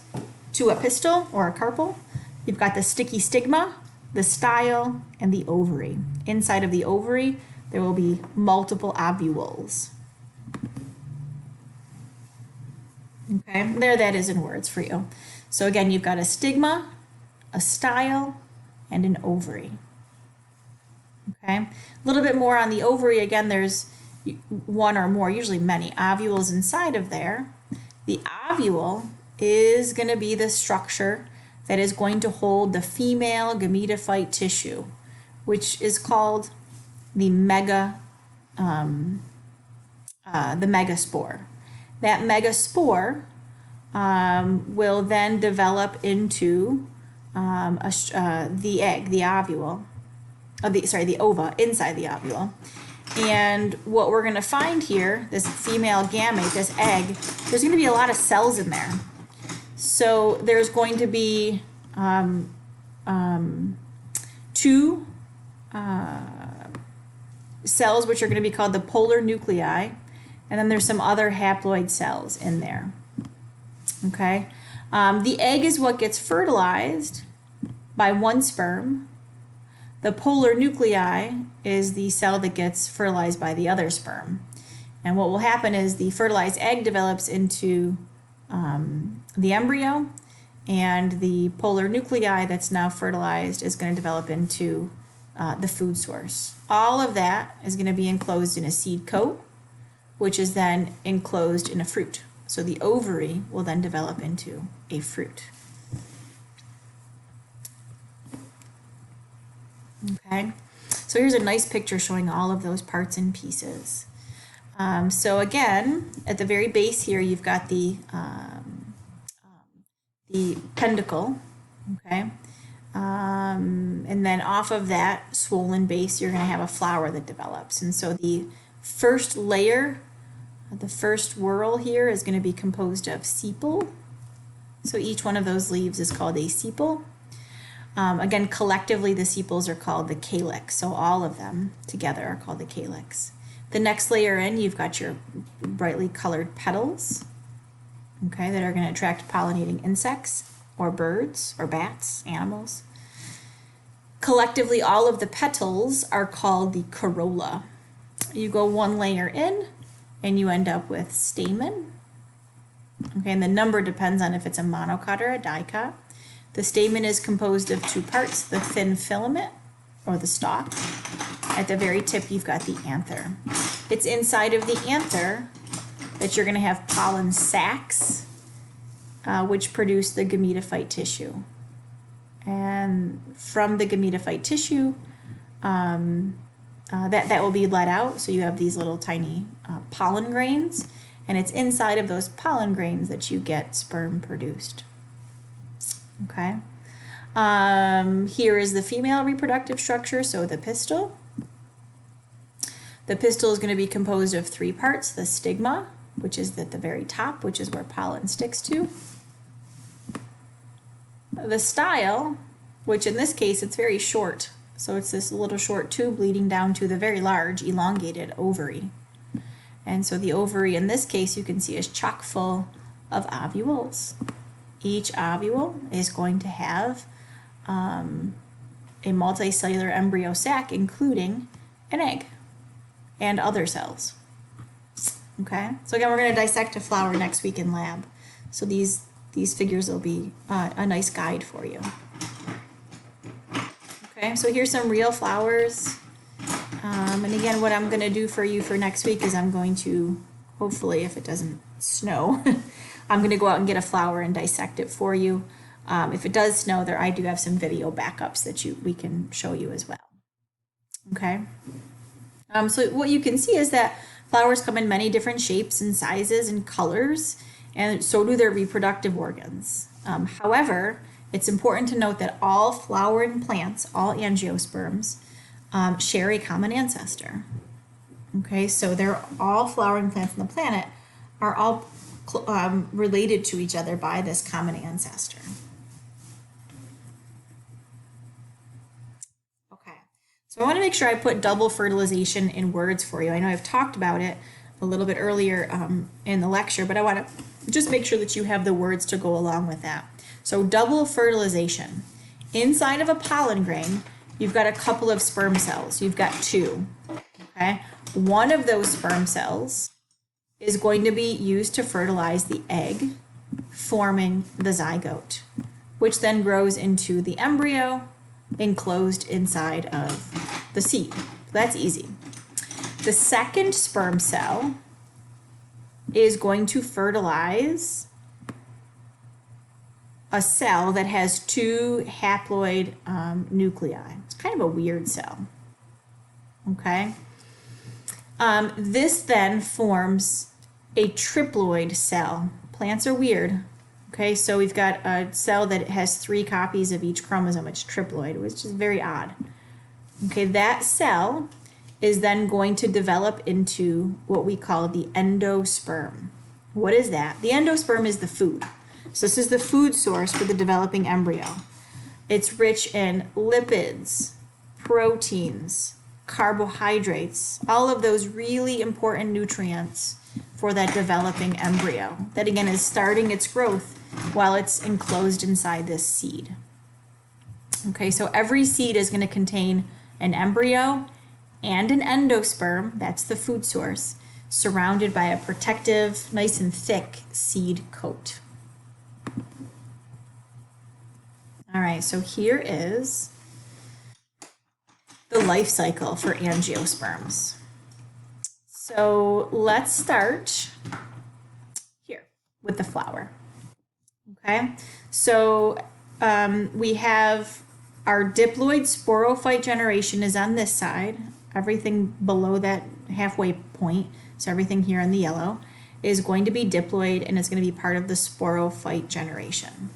to a pistil or a carpel. You've got the sticky stigma, the style, and the ovary. Inside of the ovary, there will be multiple ovules. Okay, there that is in words for you. So again, you've got a stigma, a style, and an ovary. Okay, a little bit more on the ovary. Again, there's one or more, usually many ovules inside of there. The ovule is going to be the structure that is going to hold the female gametophyte tissue, which is called the megaspore. That megaspore will then develop into the egg, the ovule, the ova inside the ovule. And what we're going to find here, this female gamete, this egg, there's going to be a lot of cells in there. So there's going to be 2 cells, which are going to be called the polar nuclei, and then there's some other haploid cells in there. Okay, the egg is what gets fertilized by one sperm. The polar nuclei is the cell that gets fertilized by the other sperm. And what will happen is the fertilized egg develops into the embryo, and the polar nuclei that's now fertilized is going to develop into the food source. All of that is going to be enclosed in a seed coat, which is then enclosed in a fruit. So the ovary will then develop into a fruit. Okay, so here's a nice picture showing all of those parts and pieces. So again, at the very base here, you've got the pedicle, okay? And then off of that swollen base, you're going to have a flower that develops. And so the first layer, the first whorl here is going to be composed of sepal. So each one of those leaves is called a sepal. Again, collectively, the sepals are called the calyx. So all of them together are called the calyx. The next layer in, you've got your brightly colored petals, okay, that are going to attract pollinating insects or birds or bats, animals. Collectively, all of the petals are called the corolla. You go one layer in and you end up with stamen. Okay, and the number depends on if it's a monocot or a dicot. The stamen is composed of two parts, the thin filament or the stalk. At the very tip, you've got the anther. It's inside of the anther that you're going to have pollen sacs, which produce the gametophyte tissue. And from the gametophyte tissue, that will be let out. So you have these little tiny pollen grains, and it's inside of those pollen grains that you get sperm produced. Okay. Here is the female reproductive structure, so the pistil. The pistil is going to be composed of three parts: the stigma, which is at the very top, which is where pollen sticks to. The style, which in this case it's very short, so it's this little short tube leading down to the very large elongated ovary. And so the ovary in this case you can see is chock full of ovules. Each ovule is going to have a multicellular embryo sac, including an egg and other cells. Okay, so again, we're going to dissect a flower next week in lab. So these figures will be a nice guide for you. Okay, so here's some real flowers. And again, what I'm going to do for you for next week is I'm going to, hopefully, if it doesn't snow, I'm going to go out and get a flower and dissect it for you. If it does snow, I do have some video backups that we can show you as well. Okay. So what you can see is that flowers come in many different shapes and sizes and colors, and so do their reproductive organs. However, it's important to note that all flowering plants, all angiosperms, share a common ancestor. Okay, so they're all flowering plants on the planet are all related to each other by this common ancestor. Okay, so I want to make sure I put double fertilization in words for you. I know I've talked about it a little bit earlier in the lecture, but I want to just make sure that you have the words to go along with that. So double fertilization. Inside of a pollen grain, you've got a couple of sperm cells. You've got two, okay? One of those sperm cells is going to be used to fertilize the egg, forming the zygote, which then grows into the embryo enclosed inside of the seed. That's easy. The second sperm cell is going to fertilize a cell that has two haploid nuclei. It's kind of a weird cell. Okay. This then forms a triploid cell. Plants are weird. Okay, so we've got a cell that has 3 copies of each chromosome. It's triploid, which is very odd. Okay, that cell is then going to develop into what we call the endosperm. What is that? The endosperm is the food. So this is the food source for the developing embryo. It's rich in lipids, proteins, carbohydrates, all of those really important nutrients for that developing embryo that again is starting its growth while it's enclosed inside this seed. Okay, so every seed is going to contain an embryo and an endosperm, that's the food source, surrounded by a protective, nice and thick seed coat. All right, so here is the life cycle for angiosperms. So let's start here with the flower. Okay, so we have our diploid sporophyte generation is on this side. Everything below that halfway point, so everything here in the yellow, is going to be diploid and it's going to be part of the sporophyte generation.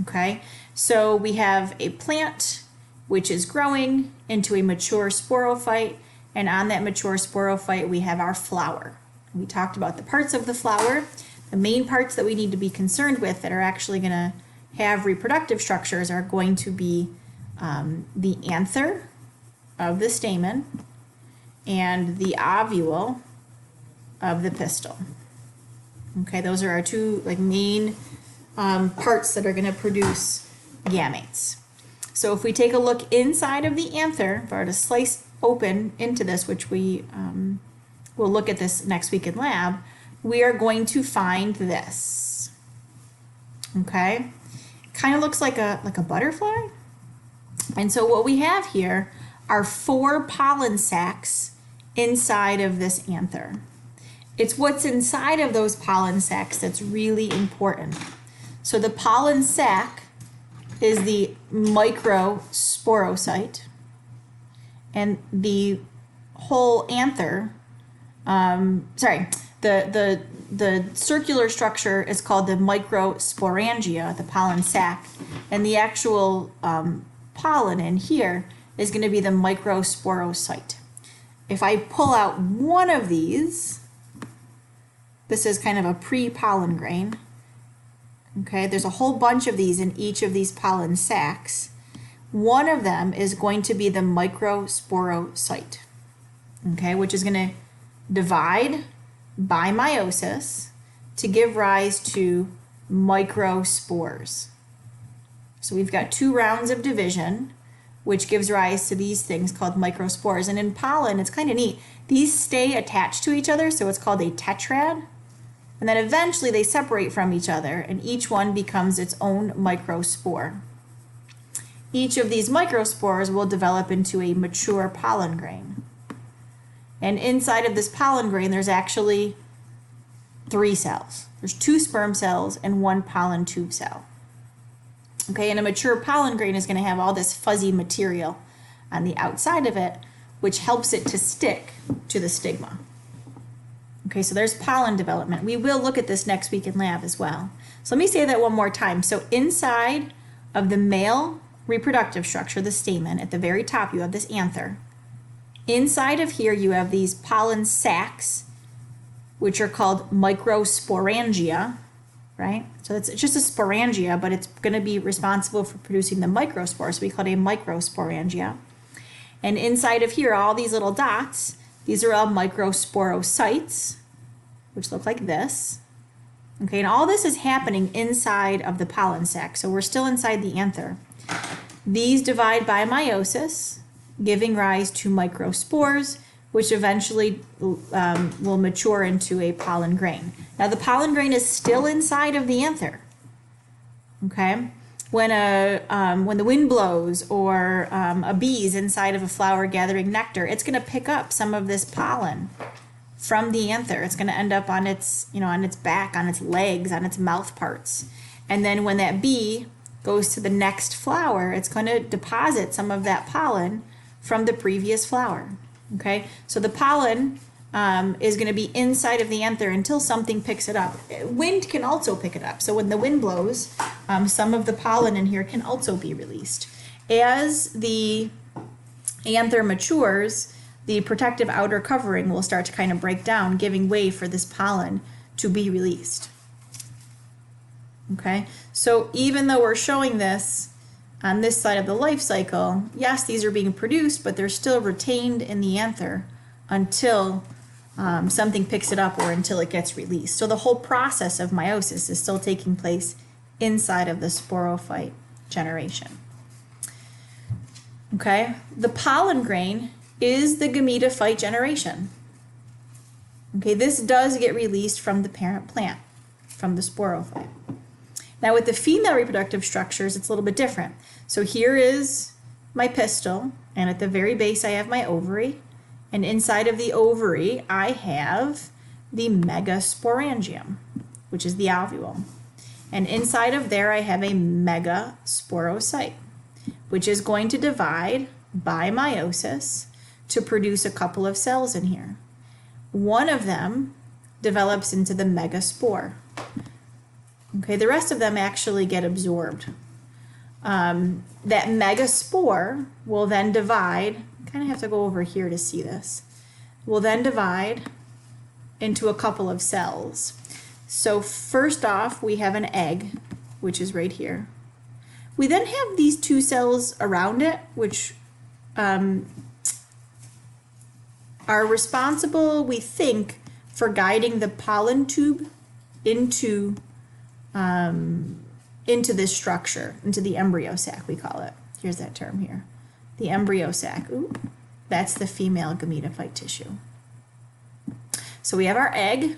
Okay, so we have a plant which is growing into a mature sporophyte, and on that mature sporophyte we have our flower. We talked about the parts of the flower. The main parts that we need to be concerned with that are actually going to have reproductive structures are going to be the anther of the stamen and the ovule of the pistil. Okay, those are our two like main parts that are going to produce gametes. So if we take a look inside of the anther, if I were to slice open into this, which we will look at this next week in lab, we are going to find this. Okay, kind of looks like a butterfly. And so what we have here are 4 pollen sacs inside of this anther. It's what's inside of those pollen sacs that's really important. So the pollen sac is the microsporocyte, and the whole anther, the circular structure is called the microsporangia, the pollen sac, and the actual pollen in here is going to be the microsporocyte. If I pull out one of these, this is kind of a pre-pollen grain. Okay, there's a whole bunch of these in each of these pollen sacs. One of them is going to be the microsporocyte, okay, which is going to divide by meiosis to give rise to microspores. So we've got 2 rounds of division, which gives rise to these things called microspores. And in pollen, it's kind of neat. These stay attached to each other, so it's called a tetrad. And then eventually they separate from each other, and each one becomes its own microspore. Each of these microspores will develop into a mature pollen grain. And inside of this pollen grain, there's actually 3 cells. There's 2 sperm cells and 1 pollen tube cell. Okay, and a mature pollen grain is going to have all this fuzzy material on the outside of it, which helps it to stick to the stigma. Okay, so there's pollen development. We will look at this next week in lab as well. So let me say that one more time. So inside of the male reproductive structure, the stamen, at the very top you have this anther. Inside of here you have these pollen sacs, which are called microsporangia, right? So it's just a sporangia, but it's going to be responsible for producing the microspore, so we call it a microsporangia. And inside of here, all these little dots, these are all microsporocytes, which look like this. Okay, and all this is happening inside of the pollen sac, so we're still inside the anther. These divide by meiosis, giving rise to microspores, which eventually will mature into a pollen grain. Now the pollen grain is still inside of the anther. Okay, when the wind blows or a bee's inside of a flower gathering nectar, it's going to pick up some of this pollen from the anther. It's going to end up on its, on its back, on its legs, on its mouth parts. And then when that bee goes to the next flower, it's going to deposit some of that pollen from the previous flower. Okay, so the pollen is going to be inside of the anther until something picks it up. Wind can also pick it up. So when the wind blows, some of the pollen in here can also be released. As the anther matures, the protective outer covering will start to kind of break down, giving way for this pollen to be released. Okay, so even though we're showing this on this side of the life cycle, yes, these are being produced, but they're still retained in the anther until something picks it up or until it gets released. So the whole process of meiosis is still taking place inside of the sporophyte generation. Okay, the pollen grain is the gametophyte generation. Okay, this does get released from the parent plant, from the sporophyte. Now with the female reproductive structures, it's a little bit different. So here is my pistil, and at the very base I have my ovary, and inside of the ovary I have the megasporangium, which is the ovule. And inside of there I have a megasporocyte, which is going to divide by meiosis to produce a couple of cells in here. One of them develops into the megaspore. Okay, the rest of them actually get absorbed. That megaspore will then divide, kind of have to go over here to see this, will then divide into a couple of cells. So first off, we have an egg, which is right here. We then have these two cells around it, which are responsible, we think, for guiding the pollen tube into this structure, into the embryo sac, we call it. Here's that term here. The embryo sac. Ooh, that's the female gametophyte tissue. So we have our egg.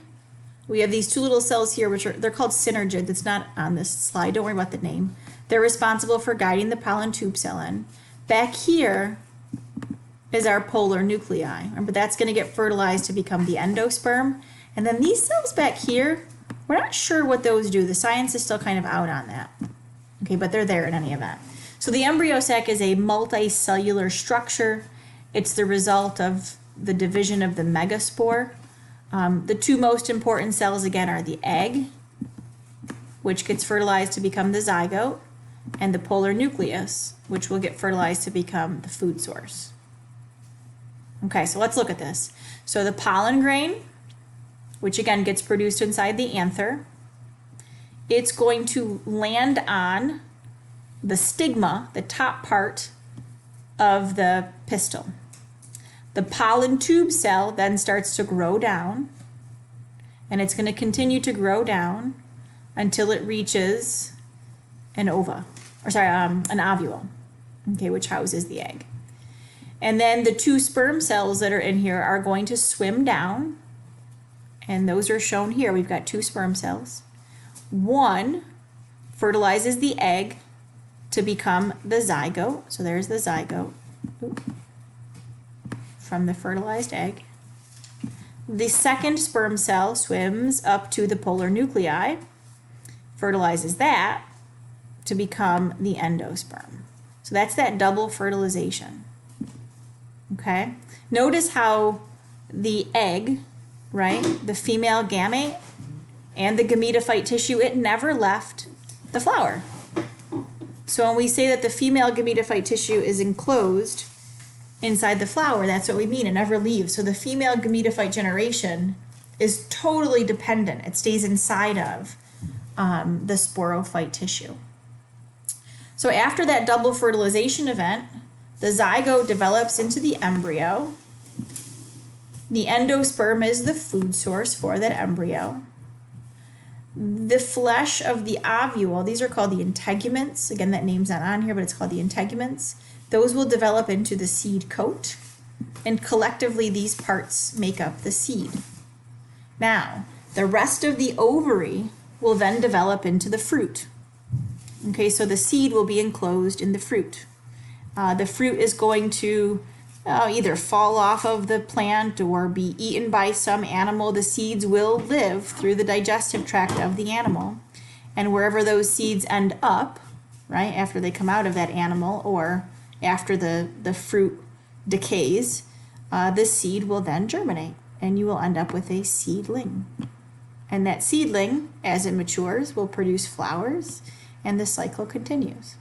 We have these two little cells here, they're called synergids. It's not on this slide. Don't worry about the name. They're responsible for guiding the pollen tube cell in. Back here is our polar nuclei. Remember, that's going to get fertilized to become the endosperm. And then these cells back here, we're not sure what those do. The science is still kind of out on that. Okay, but they're there in any event. So the embryo sac is a multicellular structure. It's the result of the division of the megaspore. The two most important cells, again, are the egg, which gets fertilized to become the zygote, and the polar nucleus, which will get fertilized to become the food source. Okay, so let's look at this. So the pollen grain, which again gets produced inside the anther, it's going to land on the stigma, the top part of the pistil. The pollen tube cell then starts to grow down, and it's going to continue to grow down until it reaches an ovule, okay, which houses the egg. And then the two sperm cells that are in here are going to swim down, and those are shown here. We've got two sperm cells. One fertilizes the egg to become the zygote. So there's the zygote from the fertilized egg. The second sperm cell swims up to the polar nuclei, fertilizes that to become the endosperm. So that's that double fertilization. Okay? Notice how the egg, right, the female gamete and the gametophyte tissue, it never left the flower. So when we say that the female gametophyte tissue is enclosed inside the flower, that's what we mean. It never leaves. So the female gametophyte generation is totally dependent. It stays inside of the sporophyte tissue. So after that double fertilization event, the zygote develops into the embryo. The endosperm is the food source for that embryo. The flesh of the ovule, these are called the integuments. Again, that name's not on here, but it's called the integuments. Those will develop into the seed coat, and collectively these parts make up the seed. Now, the rest of the ovary will then develop into the fruit. Okay, so the seed will be enclosed in the fruit. The fruit is going to either fall off of the plant or be eaten by some animal. The seeds will live through the digestive tract of the animal. And wherever those seeds end up, right, after they come out of that animal or after the fruit decays, the seed will then germinate and you will end up with a seedling. And that seedling, as it matures, will produce flowers and the cycle continues.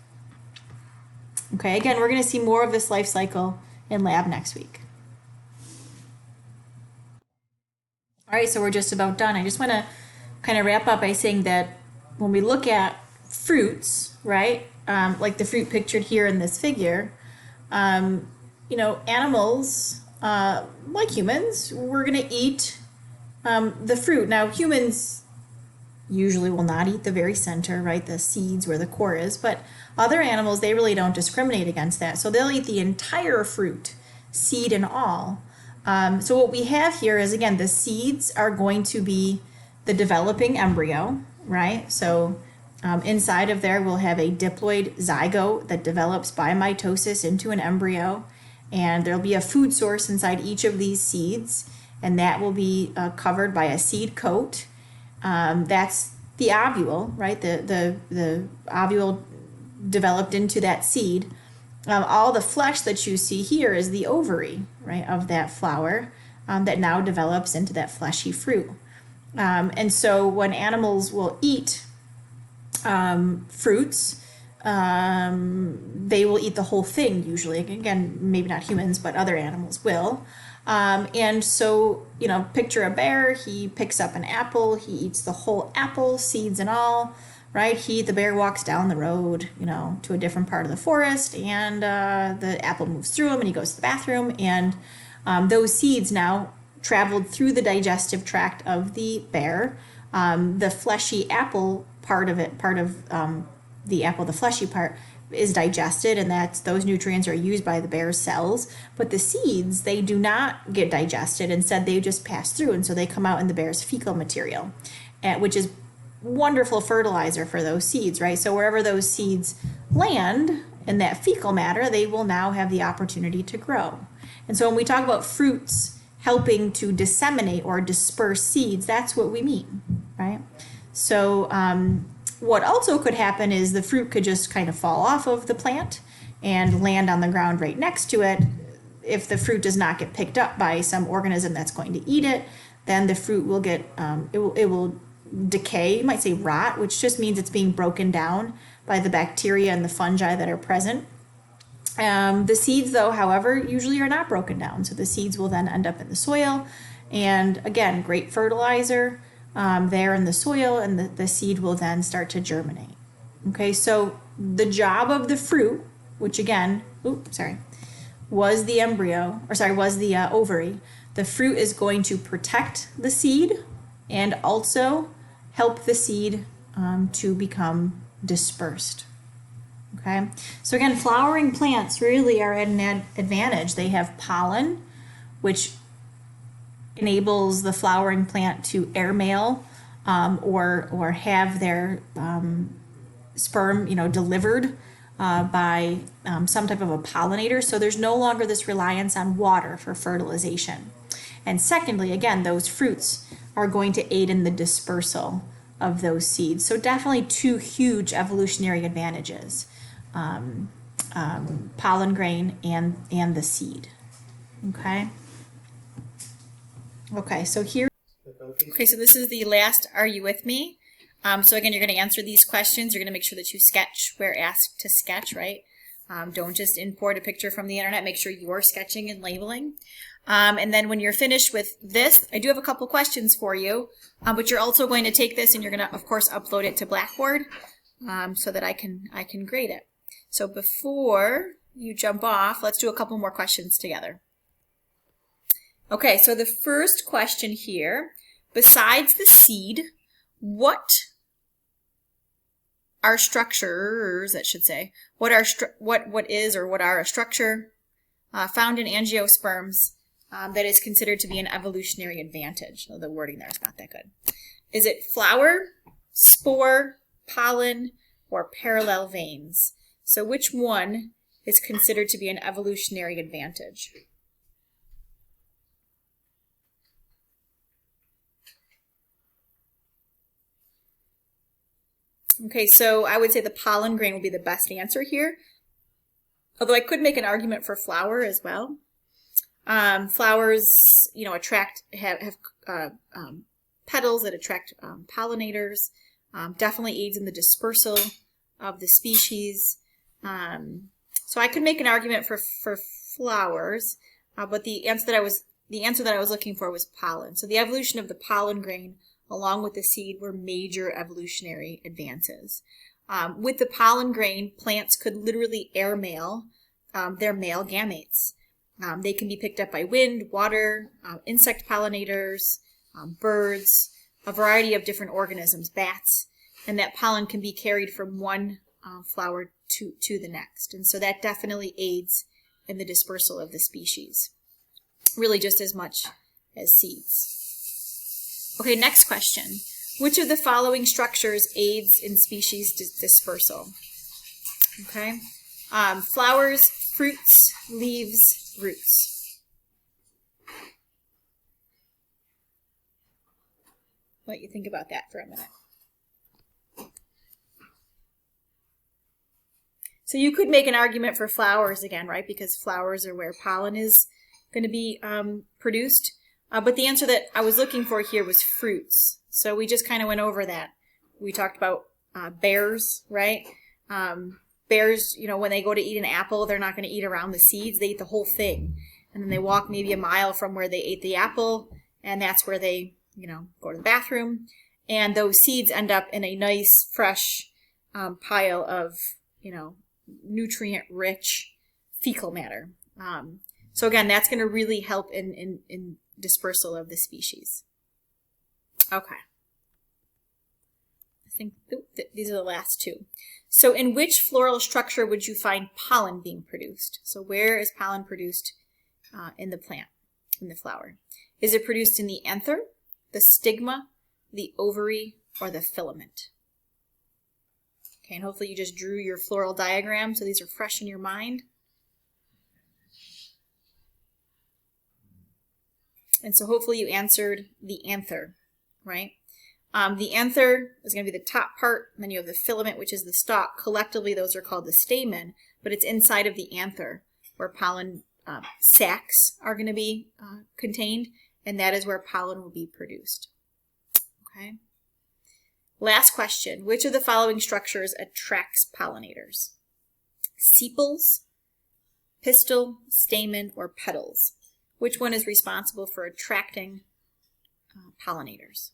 Okay, again, we're going to see more of this life cycle in lab next week. All right, so we're just about done. I just want to kind of wrap up by saying that when we look at fruits, right, like the fruit pictured here in this figure, animals, like humans, we're going to eat the fruit. Now, humans usually will not eat the very center, right, the seeds where the core is, but other animals, they really don't discriminate against that. So they'll eat the entire fruit, seed and all. So what we have here is, again, the seeds are going to be the developing embryo, right? So inside of there, we'll have a diploid zygote that develops by mitosis into an embryo, and there'll be a food source inside each of these seeds, and that will be covered by a seed coat. That's the ovule, right? The ovule developed into that seed. All the flesh that you see here is the ovary, right, of that flower that now develops into that fleshy fruit. And so when animals will eat fruits, they will eat the whole thing usually. Again, maybe not humans, but other animals will. And so, picture a bear, he picks up an apple, he eats the whole apple, seeds and all. right? The bear walks down the road, to a different part of the forest, and the apple moves through him, and he goes to the bathroom, and those seeds now traveled through the digestive tract of the bear. The fleshy apple part of it, the apple, the fleshy part, is digested, and those nutrients are used by the bear's cells. But the seeds, they do not get digested. Instead, they just pass through, and so they come out in the bear's fecal material, which is wonderful fertilizer for those seeds, right? So wherever those seeds land in that fecal matter, they will now have the opportunity to grow. And so when we talk about fruits helping to disseminate or disperse seeds, that's what we mean, right? So what also could happen is the fruit could just kind of fall off of the plant and land on the ground right next to it. If the fruit does not get picked up by some organism that's going to eat it, then the fruit will get, it will decay, you might say rot, which just means it's being broken down by the bacteria and the fungi that are present. The seeds, though, however, usually are not broken down. So the seeds will then end up in the soil. And again, great fertilizer there in the soil, and the seed will then start to germinate. Okay, so the job of the fruit, which again, was the ovary. The fruit is going to protect the seed and also help the seed to become dispersed. Okay, so again, flowering plants really are at an advantage. They have pollen, which enables the flowering plant to airmail or have their sperm, delivered by some type of a pollinator. So there's no longer this reliance on water for fertilization. And secondly, again, those fruits are going to aid in the dispersal of those seeds. So definitely two huge evolutionary advantages. Pollen grain and the seed. Okay, so here. Okay, so this is the last Are You With Me? So again, you're going to answer these questions. You're going to make sure that you sketch where asked to sketch, right? Don't just import a picture from the internet. Make sure you're sketching and labeling. And then when you're finished with this, I do have a couple questions for you, but you're also going to take this and you're going to, of course, upload it to Blackboard so that I can grade it. So before you jump off, let's do a couple more questions together. Okay, so the first question here, besides the seed, what are structures, that should say, what are a structure found in angiosperms that is considered to be an evolutionary advantage? Oh, the wording there is not that good. Is it flower, spore, pollen, or parallel veins? So which one is considered to be an evolutionary advantage? Okay, so I would say the pollen grain will be the best answer here. Although I could make an argument for flower as well. Flowers, have petals that attract pollinators. Definitely aids in the dispersal of the species. So I could make an argument for flowers, but the answer that I was looking for was pollen. So the evolution of the pollen grain along with the seed were major evolutionary advances. With the pollen grain, plants could literally airmail their male gametes. They can be picked up by wind, water, insect pollinators, birds, a variety of different organisms, bats, and that pollen can be carried from one flower to the next. And so that definitely aids in the dispersal of the species, really just as much as seeds. Okay, next question. Which of the following structures aids in species dispersal? Okay, flowers, fruits, leaves, roots. Let you think about that for a minute. So you could make an argument for flowers again, right? Because flowers are where pollen is going to be produced. But the answer that I was looking for here was fruits. So we just kind of went over that. We talked about bears, right? Bears, when they go to eat an apple, they're not going to eat around the seeds. They eat the whole thing. And then they walk maybe a mile from where they ate the apple, and that's where they, go to the bathroom. and those seeds end up in a nice, fresh pile of, nutrient-rich fecal matter. So again, that's going to really help in dispersal of the species. Okay. I think these are the last two. So in which floral structure would you find pollen being produced? So where is pollen produced in the plant, in the flower? Is it produced in the anther, the stigma, the ovary, or the filament? Okay, and hopefully you just drew your floral diagram, so these are fresh in your mind. And so hopefully you answered the anther, right? The anther is going to be the top part, and then you have the filament, which is the stalk. Collectively, those are called the stamen, but it's inside of the anther where pollen sacs are going to be contained, and that is where pollen will be produced. Okay. Last question. Which of the following structures attracts pollinators? Sepals, pistil, stamen, or petals? Which one is responsible for attracting pollinators?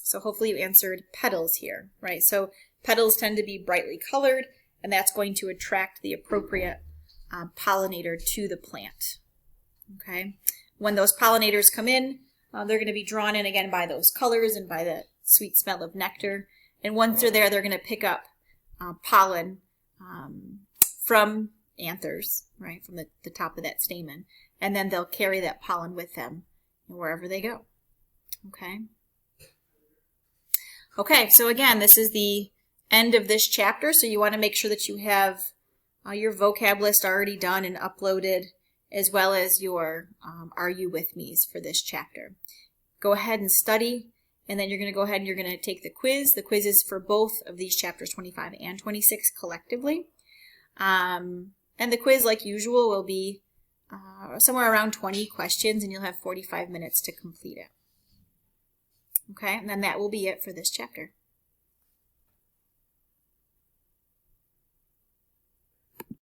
So hopefully you answered petals here, right? So petals tend to be brightly colored, and that's going to attract the appropriate pollinator to the plant. Okay. When those pollinators come in, they're going to be drawn in again by those colors and by the sweet smell of nectar. And once they're there, they're going to pick up pollen from anthers, right, from the top of that stamen. And then they'll carry that pollen with them wherever they go. Okay. Okay, so again, this is the end of this chapter, so you want to make sure that you have your vocab list already done and uploaded, as well as your Are You With Me's for this chapter. Go ahead and study, and then you're going to go ahead and you're going to take the quiz. The quiz is for both of these chapters, 25 and 26 collectively. And the quiz, like usual, will be somewhere around 20 questions, and you'll have 45 minutes to complete it. Okay, and then that will be it for this chapter.